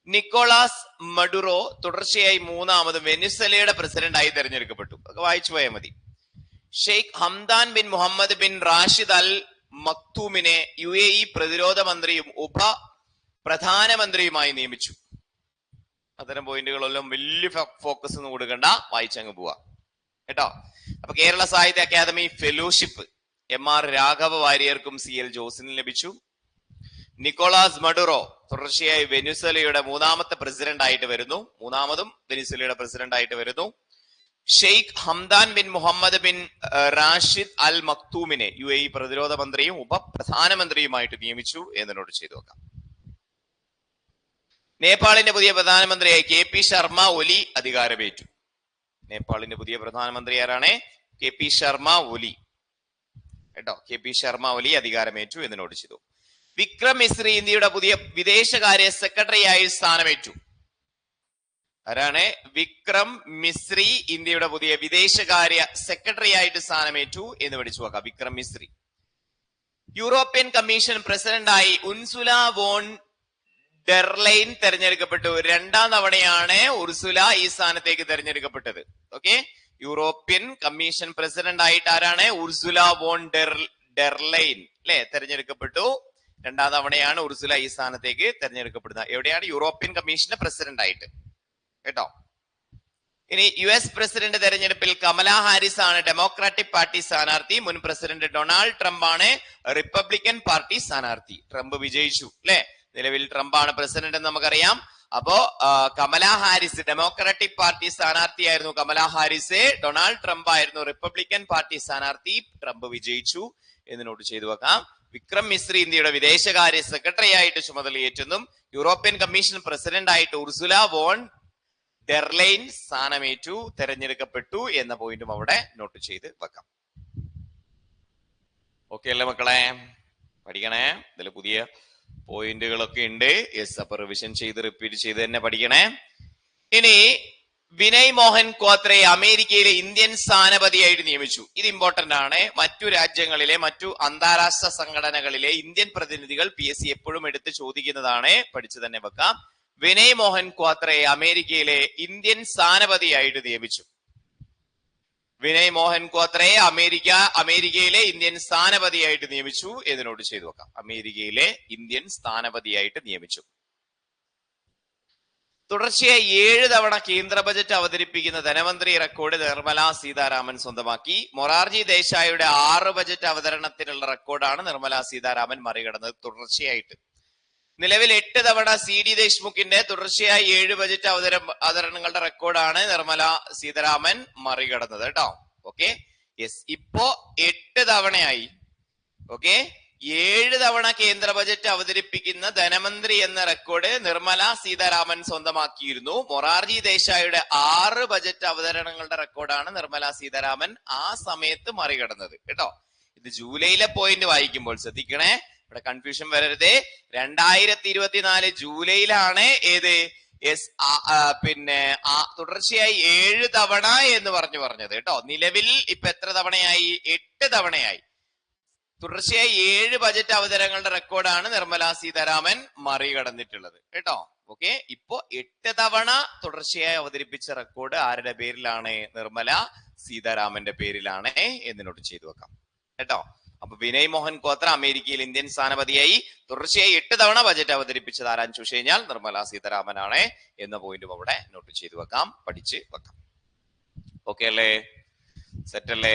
നിക്കോളാസ് മഡുറോ തുടർച്ചയായി 3ാമതും വെനിസ്വലയുടെ പ്രസിഡന്റായി തെരഞ്ഞെടുക്കപ്പെട്ടു. അതൊക്കെ വായിച്ചു പോയാൽ മതി. Sheikh Hamdan bin Mohammed bin Rashid Al മക്തൂമിനെ UAE പ്രതിരോധ മന്ത്രിയും പ്രധാനമന്ത്രിയുമായി നിയമിച്ചു. അത്തരം പോയിന്റുകളെല്ലാം വലിയ ഫോക്കസ് ഒന്നും കൊടുക്കണ്ട, വായിച്ചങ്ങ് പോവാ കേട്ടോ. അപ്പൊ കേരള സാഹിത്യ അക്കാദമി ഫെലോഷിപ്പ് MR രാഘവ വാര്യർക്കും CL ജോസിനും ലഭിച്ചു. നിക്കോളാസ് മഡുറോ തുടർച്ചയായി വെനിസ്വലയുടെ 3ാമത്തെ പ്രസിഡന്റ് ആയിട്ട് വരുന്നു. 3ാമതും വെനിസ്വലയുടെ പ്രസിഡന്റ് ആയിട്ട് വരുന്നു. Sheikh Hamdan bin Mohammed bin Rashid Al മക്തൂമിനെ UAE പ്രതിരോധ മന്ത്രിയും പ്രധാനമന്ത്രിയുമായിട്ട് നിയമിച്ചു എന്നോട് ചെയ്തു നോക്കാം. നേപ്പാളിന്റെ പുതിയ പ്രധാനമന്ത്രിയായി KP ശർമ്മ ഒലി അധികാരമേറ്റു. നേപ്പാളിന്റെ പുതിയ പ്രധാനമന്ത്രി ആരാണ്? KP ശർമ്മ ഒലി കേട്ടോ. KP ശർമ്മ ഒലി അധികാരമേറ്റു എന്നോട് ചെയ്തു. വിക്രം മിശ്രി ഇന്ത്യയുടെ പുതിയ വിദേശകാര്യ സെക്രട്ടറിയായി സ്ഥാനമേറ്റു. ആരാണ്? വിക്രം മിശ്രി ഇന്ത്യയുടെ പുതിയ വിദേശകാര്യ സെക്രട്ടറി ആയിട്ട് സ്ഥാനമേറ്റു എന്ന് പഠിച്ചു നോക്കാം. വിക്രം മിശ്രി. യൂറോപ്യൻ കമ്മീഷൻ പ്രസിഡന്റായി ഉർസുല വോൺ ഡെർ ലൈൻ തെരഞ്ഞെടുക്കപ്പെട്ടു. 2ാം തവണയാണ് ഉർസുല ഈ സ്ഥാനത്തേക്ക് തെരഞ്ഞെടുക്കപ്പെട്ടത്. ഓക്കെ, യൂറോപ്യൻ കമ്മീഷൻ പ്രസിഡന്റ് ആയിട്ട് ആരാണ്? ഉർസുല വോൺ ഡെർ ലൈൻ അല്ലെ തെരഞ്ഞെടുക്കപ്പെട്ടു. 2ാം തവണയാണ് ഉർസുല ഈ സ്ഥാനത്തേക്ക് തെരഞ്ഞെടുക്കപ്പെടുന്നത്. എവിടെയാണ്? യൂറോപ്യൻ കമ്മീഷന്റെ പ്രസിഡന്റ് ആയിട്ട് കേട്ടോ. ഇനി US പ്രസിഡന്റ് തെരഞ്ഞെടുപ്പിൽ കമല ഹാരിസ് ആണ് ഡെമോക്രാറ്റിക് പാർട്ടി സ്ഥാനാർത്ഥി. മുൻ പ്രസിഡന്റ് ഡൊണാൾഡ് ട്രംപ് ആണ് റിപ്പബ്ലിക്കൻ പാർട്ടി സ്ഥാനാർത്ഥി. ട്രംപ് വിജയിച്ചു അല്ലെ? നിലവിൽ ട്രംപ് ആണ് പ്രസിഡന്റ് എന്ന് നമുക്കറിയാം. അപ്പോ കമല ഹാരിസ് ഡെമോക്രാറ്റിക് പാർട്ടി സ്ഥാനാർത്ഥിയായിരുന്നു. Kamala Harris. ഡൊണാൾഡ് ട്രംപ് ആയിരുന്നു റിപ്പബ്ലിക്കൻ പാർട്ടി സ്ഥാനാർത്ഥി. ട്രംപ് വിജയിച്ചു എന്ന് നോട്ട് ചെയ്തു വെക്കാം. വിക്രം മിശ്രി ഇന്ത്യയുടെ വിദേശകാര്യ സെക്രട്ടറി ആയിട്ട് ചുമതലയേറ്റെന്നും യൂറോപ്യൻ കമ്മീഷൻ പ്രസിഡന്റ് ആയിട്ട് ഉർസുല വോൺ ഡെർ ലൈൻ സ്ഥാനമേറ്റു, തെരഞ്ഞെടുക്കപ്പെട്ടു എന്ന പോയിന്റും അവിടെ നോട്ട് ചെയ്ത് വെക്കാം. ഓക്കെ അല്ലേ മക്കളെ? പഠിക്കണേ. ഇതിൽ പുതിയ പോയിന്റുകളൊക്കെ ഉണ്ട്. യെസ്, അപ്പൊ റിവിഷൻ ചെയ്ത് റിപ്പീറ്റ് ചെയ്ത് തന്നെ പഠിക്കണേ. ഇനി വിനയ് മോഹൻ ക്വാത്രയെ അമേരിക്കയിലെ ഇന്ത്യൻ സ്ഥാനപതിയായിട്ട് നിയമിച്ചു. ഇത് ഇമ്പോർട്ടന്റ് ആണ്. മറ്റു രാജ്യങ്ങളിലെ മറ്റു അന്താരാഷ്ട്ര സംഘടനകളിലെ ഇന്ത്യൻ പ്രതിനിധികൾ PSC എപ്പോഴും എടുത്ത് ചോദിക്കുന്നതാണ്. പഠിച്ചു തന്നെ വെക്കാം. വിനയ് മോഹൻ ക്വാത്രയെ അമേരിക്കയിലെ ഇന്ത്യൻ സ്ഥാനപതിയായിട്ട് നിയമിച്ചു. വിനയ് മോഹൻ ക്വാത്രയെ അമേരിക്കയിലെ ഇന്ത്യൻ സ്ഥാനപതിയായിട്ട് നിയമിച്ചു എന്നോട് ചെയ്തു വെക്കാം. അമേരിക്കയിലെ ഇന്ത്യൻ സ്ഥാനപതിയായിട്ട് നിയമിച്ചു. തുടർച്ചയായി 7 തവണ കേന്ദ്ര ബജറ്റ് അവതരിപ്പിക്കുന്ന ധനമന്ത്രി റെക്കോർഡ് നിർമ്മല സീതാരാമൻ സ്വന്തമാക്കി. മൊറാർജി ദേശായിയുടെ 6 ബജറ്റ് അവതരണത്തിനുള്ള റെക്കോർഡാണ് നിർമ്മല സീതാരാമൻ മറികടന്നത് തുടർച്ചയായിട്ട്. നിലവിൽ 8 തവണ CD ദേശ്മുഖിന്റെ തുടർച്ചയായി 7 ബജറ്റ് അവതരണങ്ങളുടെ റെക്കോർഡാണ് നിർമ്മല സീതാരാമൻ മറികടന്നത് കേട്ടോ. Okay, yes. ഇപ്പോ 8 തവണയായി. ഓക്കെ, 7 തവണ കേന്ദ്ര ബജറ്റ് അവതരിപ്പിക്കുന്ന ധനമന്ത്രി എന്ന റെക്കോർഡ് നിർമ്മല സീതാരാമൻ സ്വന്തമാക്കിയിരുന്നു. മൊറാർജി ദേശായിയുടെ 6 ബജറ്റ് അവതരണങ്ങളുടെ റെക്കോർഡാണ് നിർമ്മല സീതാരാമൻ ആ സമയത്ത് മറികടന്നത് കേട്ടോ. ഇത് ജൂലൈയിലെ പോയിന്റ് വായിക്കുമ്പോൾ ശ്രദ്ധിക്കണേ, ഇവിടെ കൺഫ്യൂഷൻ വരരുത്. 2024 ജൂലൈയിലാണ് ഏത് പിന്നെ തുടർച്ചയായി 7 തവണ എന്ന് പറഞ്ഞത് കേട്ടോ. നിലവിൽ ഇപ്പൊ എത്ര തവണയായി? 8 തവണയായി. തുടർച്ചയായി 7 ബജറ്റ് അവതരണങ്ങളുടെ റെക്കോർഡാണ് നിർമ്മല സീതാരാമൻ മറികടന്നിട്ടുള്ളത് കേട്ടോ. ഓക്കെ, ഇപ്പോ 8 തവണ തുടർച്ചയായി അവതരിപ്പിച്ച റെക്കോർഡ് ആരുടെ പേരിലാണ്? നിർമ്മല സീതാരാമന്റെ പേരിലാണ് എന്നോട്ട് ചെയ്തു വെക്കാം കേട്ടോ. അപ്പൊ വിനയ് മോഹൻ ക്വാത്ര അമേരിക്കയിൽ ഇന്ത്യൻ സ്ഥാനപതിയായി തുടർച്ചയായി 8 തവണ ബജറ്റ് അവതരിപ്പിച്ചത് ആരാന്ന് ചോദിച്ചു കഴിഞ്ഞാൽ നിർമ്മല സീതാരാമനാണ് എന്ന പോയിന്റും അവിടെ നോട്ട് ചെയ്തു വെക്കാം, പഠിച്ച് വെക്കാം. ഓക്കെ അല്ലേ? സെറ്റ് അല്ലേ?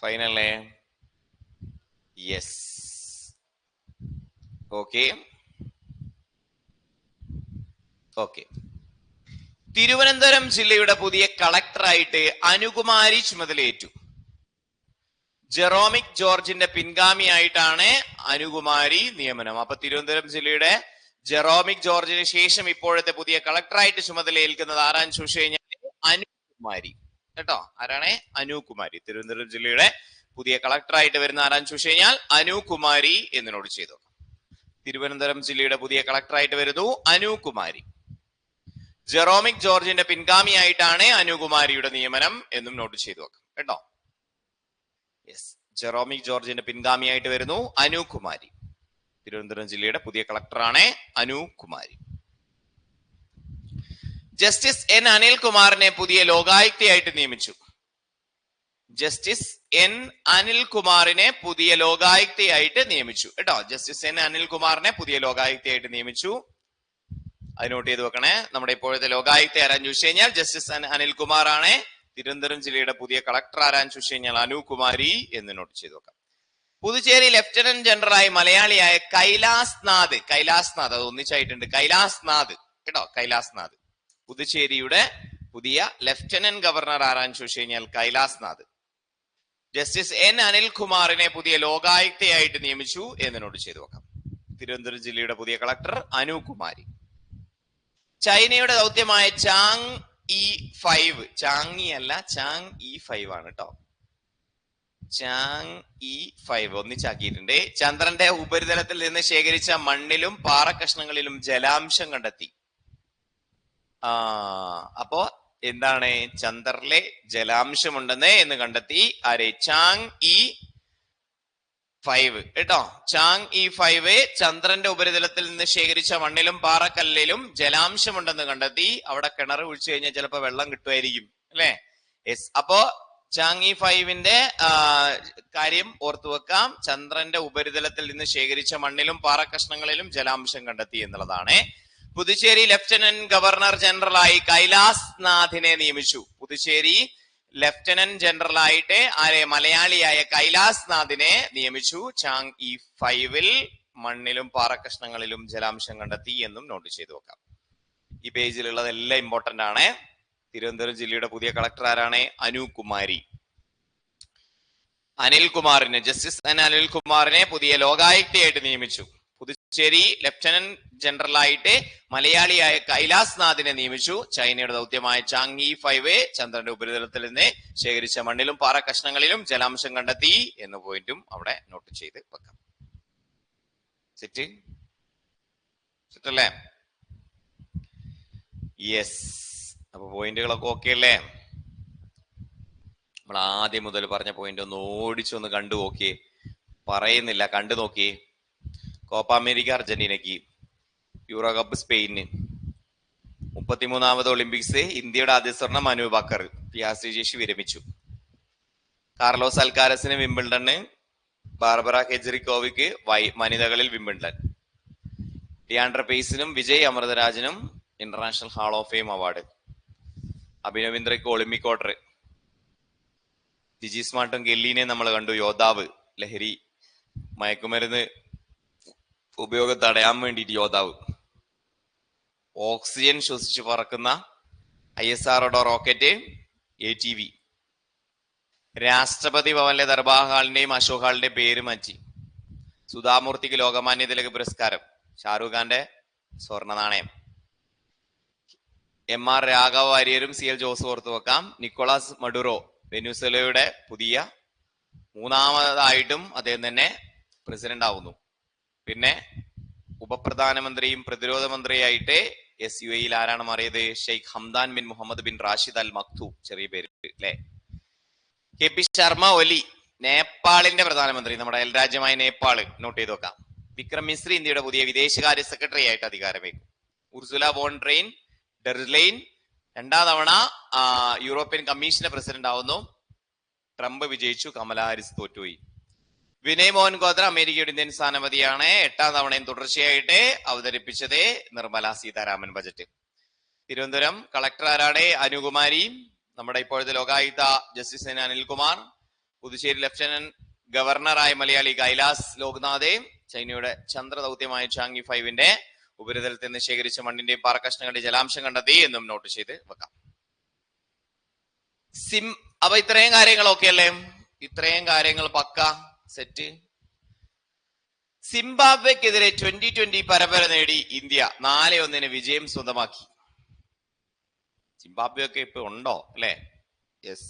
ഫൈൻ അല്ലേ? യെസ്. Okay okay. തിരുവനന്തപുരം ജില്ലയുടെ പുതിയ കളക്ടറായിട്ട് അനുകുമാരി ചുമതലയേറ്റു. ജെറോമിക് ജോർജിന്റെ പിൻഗാമിയായിട്ടാണ് അനുകുമാരി നിയമനം. അപ്പൊ തിരുവനന്തപുരം ജില്ലയുടെ ജെറോമിക് ജോർജിന് ശേഷം ഇപ്പോഴത്തെ പുതിയ കളക്ടറായിട്ട് ചുമതലയേൽക്കുന്നത് ആരാന്ന് ചോദിച്ചു കഴിഞ്ഞാൽ അനുകുമാരി കേട്ടോ. ആരാണ്? അനുകുമാരി. തിരുവനന്തപുരം ജില്ലയുടെ പുതിയ കളക്ടറായിട്ട് വരുന്ന ആരാന്ന് ചോദിച്ചു കഴിഞ്ഞാൽ അനുകുമാരി എന്നോട് ചെയ്തു. തിരുവനന്തപുരം ജില്ലയുടെ പുതിയ കളക്ടറായിട്ട് വരുന്നു അനുകുമാരി. ജെറോമിക് ജോർജിന്റെ പിൻഗാമിയായിട്ടാണ് അനുകുമാരിയുടെ നിയമനം എന്നും നോട്ട് ചെയ്തു വെക്കാം കേട്ടോ. യെസ്, ജെറോമിക് ജോർജിന്റെ പിൻഗാമിയായിട്ട് വരുന്നു അനുകുമാരി. തിരുവനന്തപുരം ജില്ലയുടെ പുതിയ കളക്ടറാണ് അനുകുമാരി. ജസ്റ്റിസ് N അനിൽകുമാറിനെ പുതിയ ലോകായുക്തയായിട്ട് നിയമിച്ചു. ജസ്റ്റിസ് N അനിൽകുമാറിനെ പുതിയ ലോകായുക്തയായിട്ട് നിയമിച്ചു കേട്ടോ. ജസ്റ്റിസ് N അനിൽകുമാറിനെ പുതിയ ലോകായുക്തയായിട്ട് നിയമിച്ചു. അത് നോട്ട് ചെയ്ത് വെക്കണേ. നമ്മുടെ ഇപ്പോഴത്തെ ലോകായുക്ത ആരാന്ന് ചോദിച്ചു കഴിഞ്ഞാൽ ജസ്റ്റിസ് N അനിൽകുമാർ ആണ്. തിരുവനന്തപുരം ജില്ലയുടെ പുതിയ കളക്ടർ ആരാന്ന് ചോദിച്ചു കഴിഞ്ഞാൽ അനുകുമാരി എന്ന് നോട്ട് ചെയ്ത് വെക്കാം. പുതുച്ചേരി ലഫ്റ്റനന്റ് ജനറലായി മലയാളിയായ കൈലാസ് നാഥ് അത് ഒന്നിച്ചായിട്ടുണ്ട്. കൈലാസ് നാഥ് കേട്ടോ. കൈലാസ് നാഥ് പുതുച്ചേരിയുടെ പുതിയ ലഫ്റ്റനന്റ് ഗവർണർ ആരാന്ന് ചോദിച്ചു കഴിഞ്ഞാൽ കൈലാസ് നാഥ്. ജസ്റ്റിസ് N അനിൽകുമാറിനെ പുതിയ ലോകായുക്തയായിട്ട് നിയമിച്ചു എന്ന് നോട്ട് ചെയ്തു വെക്കാം. തിരുവനന്തപുരം ജില്ലയുടെ പുതിയ കളക്ടർ അനുകുമാരി. ചൈനയുടെ ദൗത്യമായ ചാങ് E5 ആണ് കേട്ടോ. ചാങ് E5 ഒന്നിച്ചാക്കിയിട്ടുണ്ട്. ചന്ദ്രന്റെ ഉപരിതലത്തിൽ നിന്ന് ശേഖരിച്ച മണ്ണിലും പാറക്കഷ്ണങ്ങളിലും ജലാംശം കണ്ടെത്തി. അപ്പോ എന്താണ്? ചന്ദ്രനിലെ ജലാംശമുണ്ടെന്ന് എന്ന് കണ്ടെത്തി. ആരെ? ചാങ് E5 കേട്ടോ. ചാങ് E5 ചന്ദ്രന്റെ ഉപരിതലത്തിൽ നിന്ന് ശേഖരിച്ച മണ്ണിലും പാറക്കല്ലിലും ജലാംശമുണ്ടെന്ന് കണ്ടെത്തി. അവിടെ കിണർ ഒഴിച്ചു കഴിഞ്ഞാൽ ചിലപ്പോ വെള്ളം കിട്ടുമായിരിക്കും അല്ലെ? യെസ്. അപ്പോ ചാങ് E5ന്റെ കാര്യം ഓർത്തു വെക്കാം. ചന്ദ്രന്റെ ഉപരിതലത്തിൽ നിന്ന് ശേഖരിച്ച മണ്ണിലും പാറക്കഷ്ണങ്ങളിലും ജലാംശം കണ്ടെത്തി എന്നുള്ളതാണ്. പുതുച്ചേരി ലഫ്റ്റനന്റ് ഗവർണർ ജനറലായി കൈലാസ് നാഥിനെ നിയമിച്ചു. പുതുച്ചേരി ലഫ്റ്റനന്റ് ജനറലായിട്ട് മലയാളിയായ കൈലാസ് നാഥിനെ നിയമിച്ചു. ചാങ് E5 മണ്ണിലും പാറക്കഷ്ണങ്ങളിലും ജലാംശം കണ്ടെത്തി എന്നും നോട്ട് ചെയ്തു വെക്കാം. ഈ പേജിലുള്ളതെല്ലാം ഇമ്പോർട്ടന്റ് ആണ്. തിരുവനന്തപുരം ജില്ലയുടെ പുതിയ കളക്ടർ ആരാണ്? അനുകുമാരി. ജസ്റ്റിസ് N അനിൽകുമാറിനെ പുതിയ ലോകായുക്തയായിട്ട് നിയമിച്ചു. പുതുച്ചേരി ലഫ്റ്റനന്റ് ജനറലായിട്ട് മലയാളിയായ കൈലാസ് നാഥിനെ നിയമിച്ചു. ചൈനയുടെ ദൗത്യമായ ചാങ് E5 ചന്ദ്രന്റെ ഉപരിതലത്തിൽ നിന്ന് ശേഖരിച്ച മണ്ണിലും പാറക്കഷ്ണങ്ങളിലും ജലാംശം കണ്ടെത്തി എന്ന പോയിന്റും അവിടെ നോട്ട് ചെയ്ത് വെക്കാം. സെറ്റ് സെറ്റല്ലേ? യെസ്. അപ്പൊ പോയിന്റുകളൊക്കെ ഓക്കെ അല്ലേ? നമ്മൾ ആദ്യം മുതൽ പറഞ്ഞ പോയിന്റ് ഒന്ന് ഓടിച്ചൊന്ന് കണ്ടു നോക്കിയേ. പറയുന്നില്ല, കണ്ടു നോക്കിയേ. കോപ്പ അമേരിക്ക അർജന്റീനക്ക്, യൂറോ കപ്പ് സ്പെയിന്, 33ാമത് ഒളിമ്പിക്സ് ഇന്ത്യയുടെ ആദ്യ സ്വർണ്ണം മനു ബക്കർ, പിയാസ്ട്രി ശേഷി വിരമിച്ചു. കാർലോസ് അൽക്കാരസിന് വിംബിൾഡണ്, ബാർബറ ഹെജറിക്കോവിക്ക് വനിതകളിൽ വിംബിൾഡൺ, ഡിയാൻഡ്ര പേസിനും വിജയ് അമൃതരാജനും international hall of fame award, അഭിനവിന്ദ്രയ്ക്ക് ഒളിമ്പിക് ക്വാർട്ടർ, ജിജി സ്മാർട്ടും ഗെല്ലിനെ നമ്മൾ കണ്ടു, യോദ്ധാവ്, ലഹരി മയക്കുമരുന്ന് ഉപയോഗം തടയാൻ വേണ്ടിയിട്ട് യോദ്ധാവ്, ഓക്സിജൻ ശ്വസിച്ച് പറക്കുന്ന ISRO റോക്കറ്റ് ATV, രാഷ്ട്രപതി ഭവനിലെ ദർബാർ ഹാളിന്റെയും അശോക് ഹാളിന്റെയും പേര് മാറ്റി, സുധാമൂർത്തിക്ക് ലോകമാന്യ തിലക് പുരസ്കാരം, ഷാരൂഖ് ഖാന്റെ സ്വർണ്ണ നാണയം, MR രാഘവ വാര്യരും CL ജോസും ഓർത്തു വെക്കാം. നിക്കോളാസ് മഡുറോ വെനിസുലയുടെ പുതിയ 3ാമതായിട്ടും അദ്ദേഹം തന്നെ പ്രസിഡന്റ് ആവുന്നു. പിന്നെ ഉപപ്രധാനമന്ത്രിയും പ്രതിരോധ മന്ത്രിയായിട്ട് SUAയിൽ ആരാണ് മാറിയത്? Sheikh Hamdan bin Mohammed bin Rashid Al Maktoum, ചെറിയ പേര് അല്ലെ. KP ശർമ്മ ഒലി നേപ്പാളിന്റെ പ്രധാനമന്ത്രി, നമ്മുടെ അയൽ രാജ്യമായ നേപ്പാള്, നോട്ട് ചെയ്ത് നോക്കാം. വിക്രം മിശ്രി ഇന്ത്യയുടെ പുതിയ വിദേശകാര്യ സെക്രട്ടറി ആയിട്ട് അധികാരമേക്കും. ഉർസുല വോൺ ഡെർ ലെയ്ൻ 2ാം തവണ യൂറോപ്യൻ കമ്മീഷന്റെ പ്രസിഡന്റ് ആവുന്നു. ട്രംപ് വിജയിച്ചു, കമലാ ഹാരിസ് തോറ്റുപോയി. വിനയ് മോഹൻ ഗോത്ര അമേരിക്കയുടെ ഇന്ത്യൻ സ്ഥാനപതിയാണ്. 8ാം തവണയും തുടർച്ചയായിട്ട് അവതരിപ്പിച്ചത് നിർമ്മല സീതാരാമൻ ബജറ്റ്. തിരുവനന്തപുരം കളക്ടർ ആരാണ്? അനുകുമാരി. നമ്മുടെ ഇപ്പോഴത്തെ Lokayukta justice N Anilkumar. Puducherry lieutenant ഗവർണറായ മലയാളി കൈലാസ് ലോക്നാഥ്. ചൈനയുടെ ചന്ദ്രദൗത്യമായ ചാങ്ങി 5ന്റെ ഉപരിതലത്തിൽ നിന്ന് ശേഖരിച്ച മണ്ണിന്റെയും പാറക്കഷ്ണങ്ങളുടെ ജലാംശം കണ്ടെത്തി എന്നും നോട്ട് ചെയ്ത് വെക്കാം. അപ്പൊ ഇത്രയും കാര്യങ്ങളൊക്കെ അല്ലേ? ഇത്രയും കാര്യങ്ങൾ പക്ക സെറ്റ്. സിംബാബ്വെക്കെതിരെ 2020 പരമ്പര നേടി ഇന്ത്യ 4-1 വിജയം സ്വന്തമാക്കി. സിംബാബ്വെ ഒക്കെ ഇപ്പൊ ഉണ്ടോ അല്ലെ? യെസ്.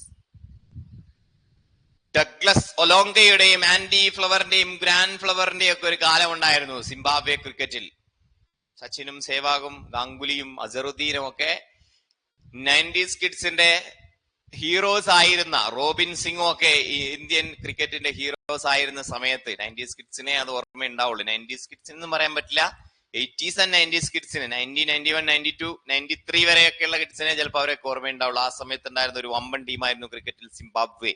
ഡഗ്ലസ് ഒലോങ്കയുടെയും ആൻഡി ഫ്ലവറിന്റെയും ഗ്രാൻഡ് ഫ്ലവറിന്റെയും ഒക്കെ ഒരു കാലം ഉണ്ടായിരുന്നു സിംബാബ്വെ ക്രിക്കറ്റിൽ. സച്ചിനും സേവാഗും ഗാംഗുലിയും അസറുദ്ദീനും ഒക്കെ 90s കിഡ്സിന്റെ ഹീറോസ് ആയിരുന്ന, റോബിൻ സിംഗും ഒക്കെ ഇന്ത്യൻ ക്രിക്കറ്റിന്റെ ഹീറോസ് ആയിരുന്ന സമയത്ത് 90s കിഡ്സിനെ അത് ഓർമ്മയുണ്ടാവുള്ളൂ. 90s കിഡ്സിന് എന്ന് പറയാൻ പറ്റില്ല, 80s ആൻഡ് 90s കിഡ്സിന് 90, 91, 92, 93 വരെയൊക്കെയുള്ള കിഡ്സിനെ ചിലപ്പോൾ അവരൊക്കെ ഓർമ്മയുണ്ടാവുള്ളൂ. ആ സമയത്ത് ഉണ്ടായിരുന്ന ഒരു വമ്പൻ ടീമായിരുന്നു ക്രിക്കറ്റിൽ സിംബാബ്വെ.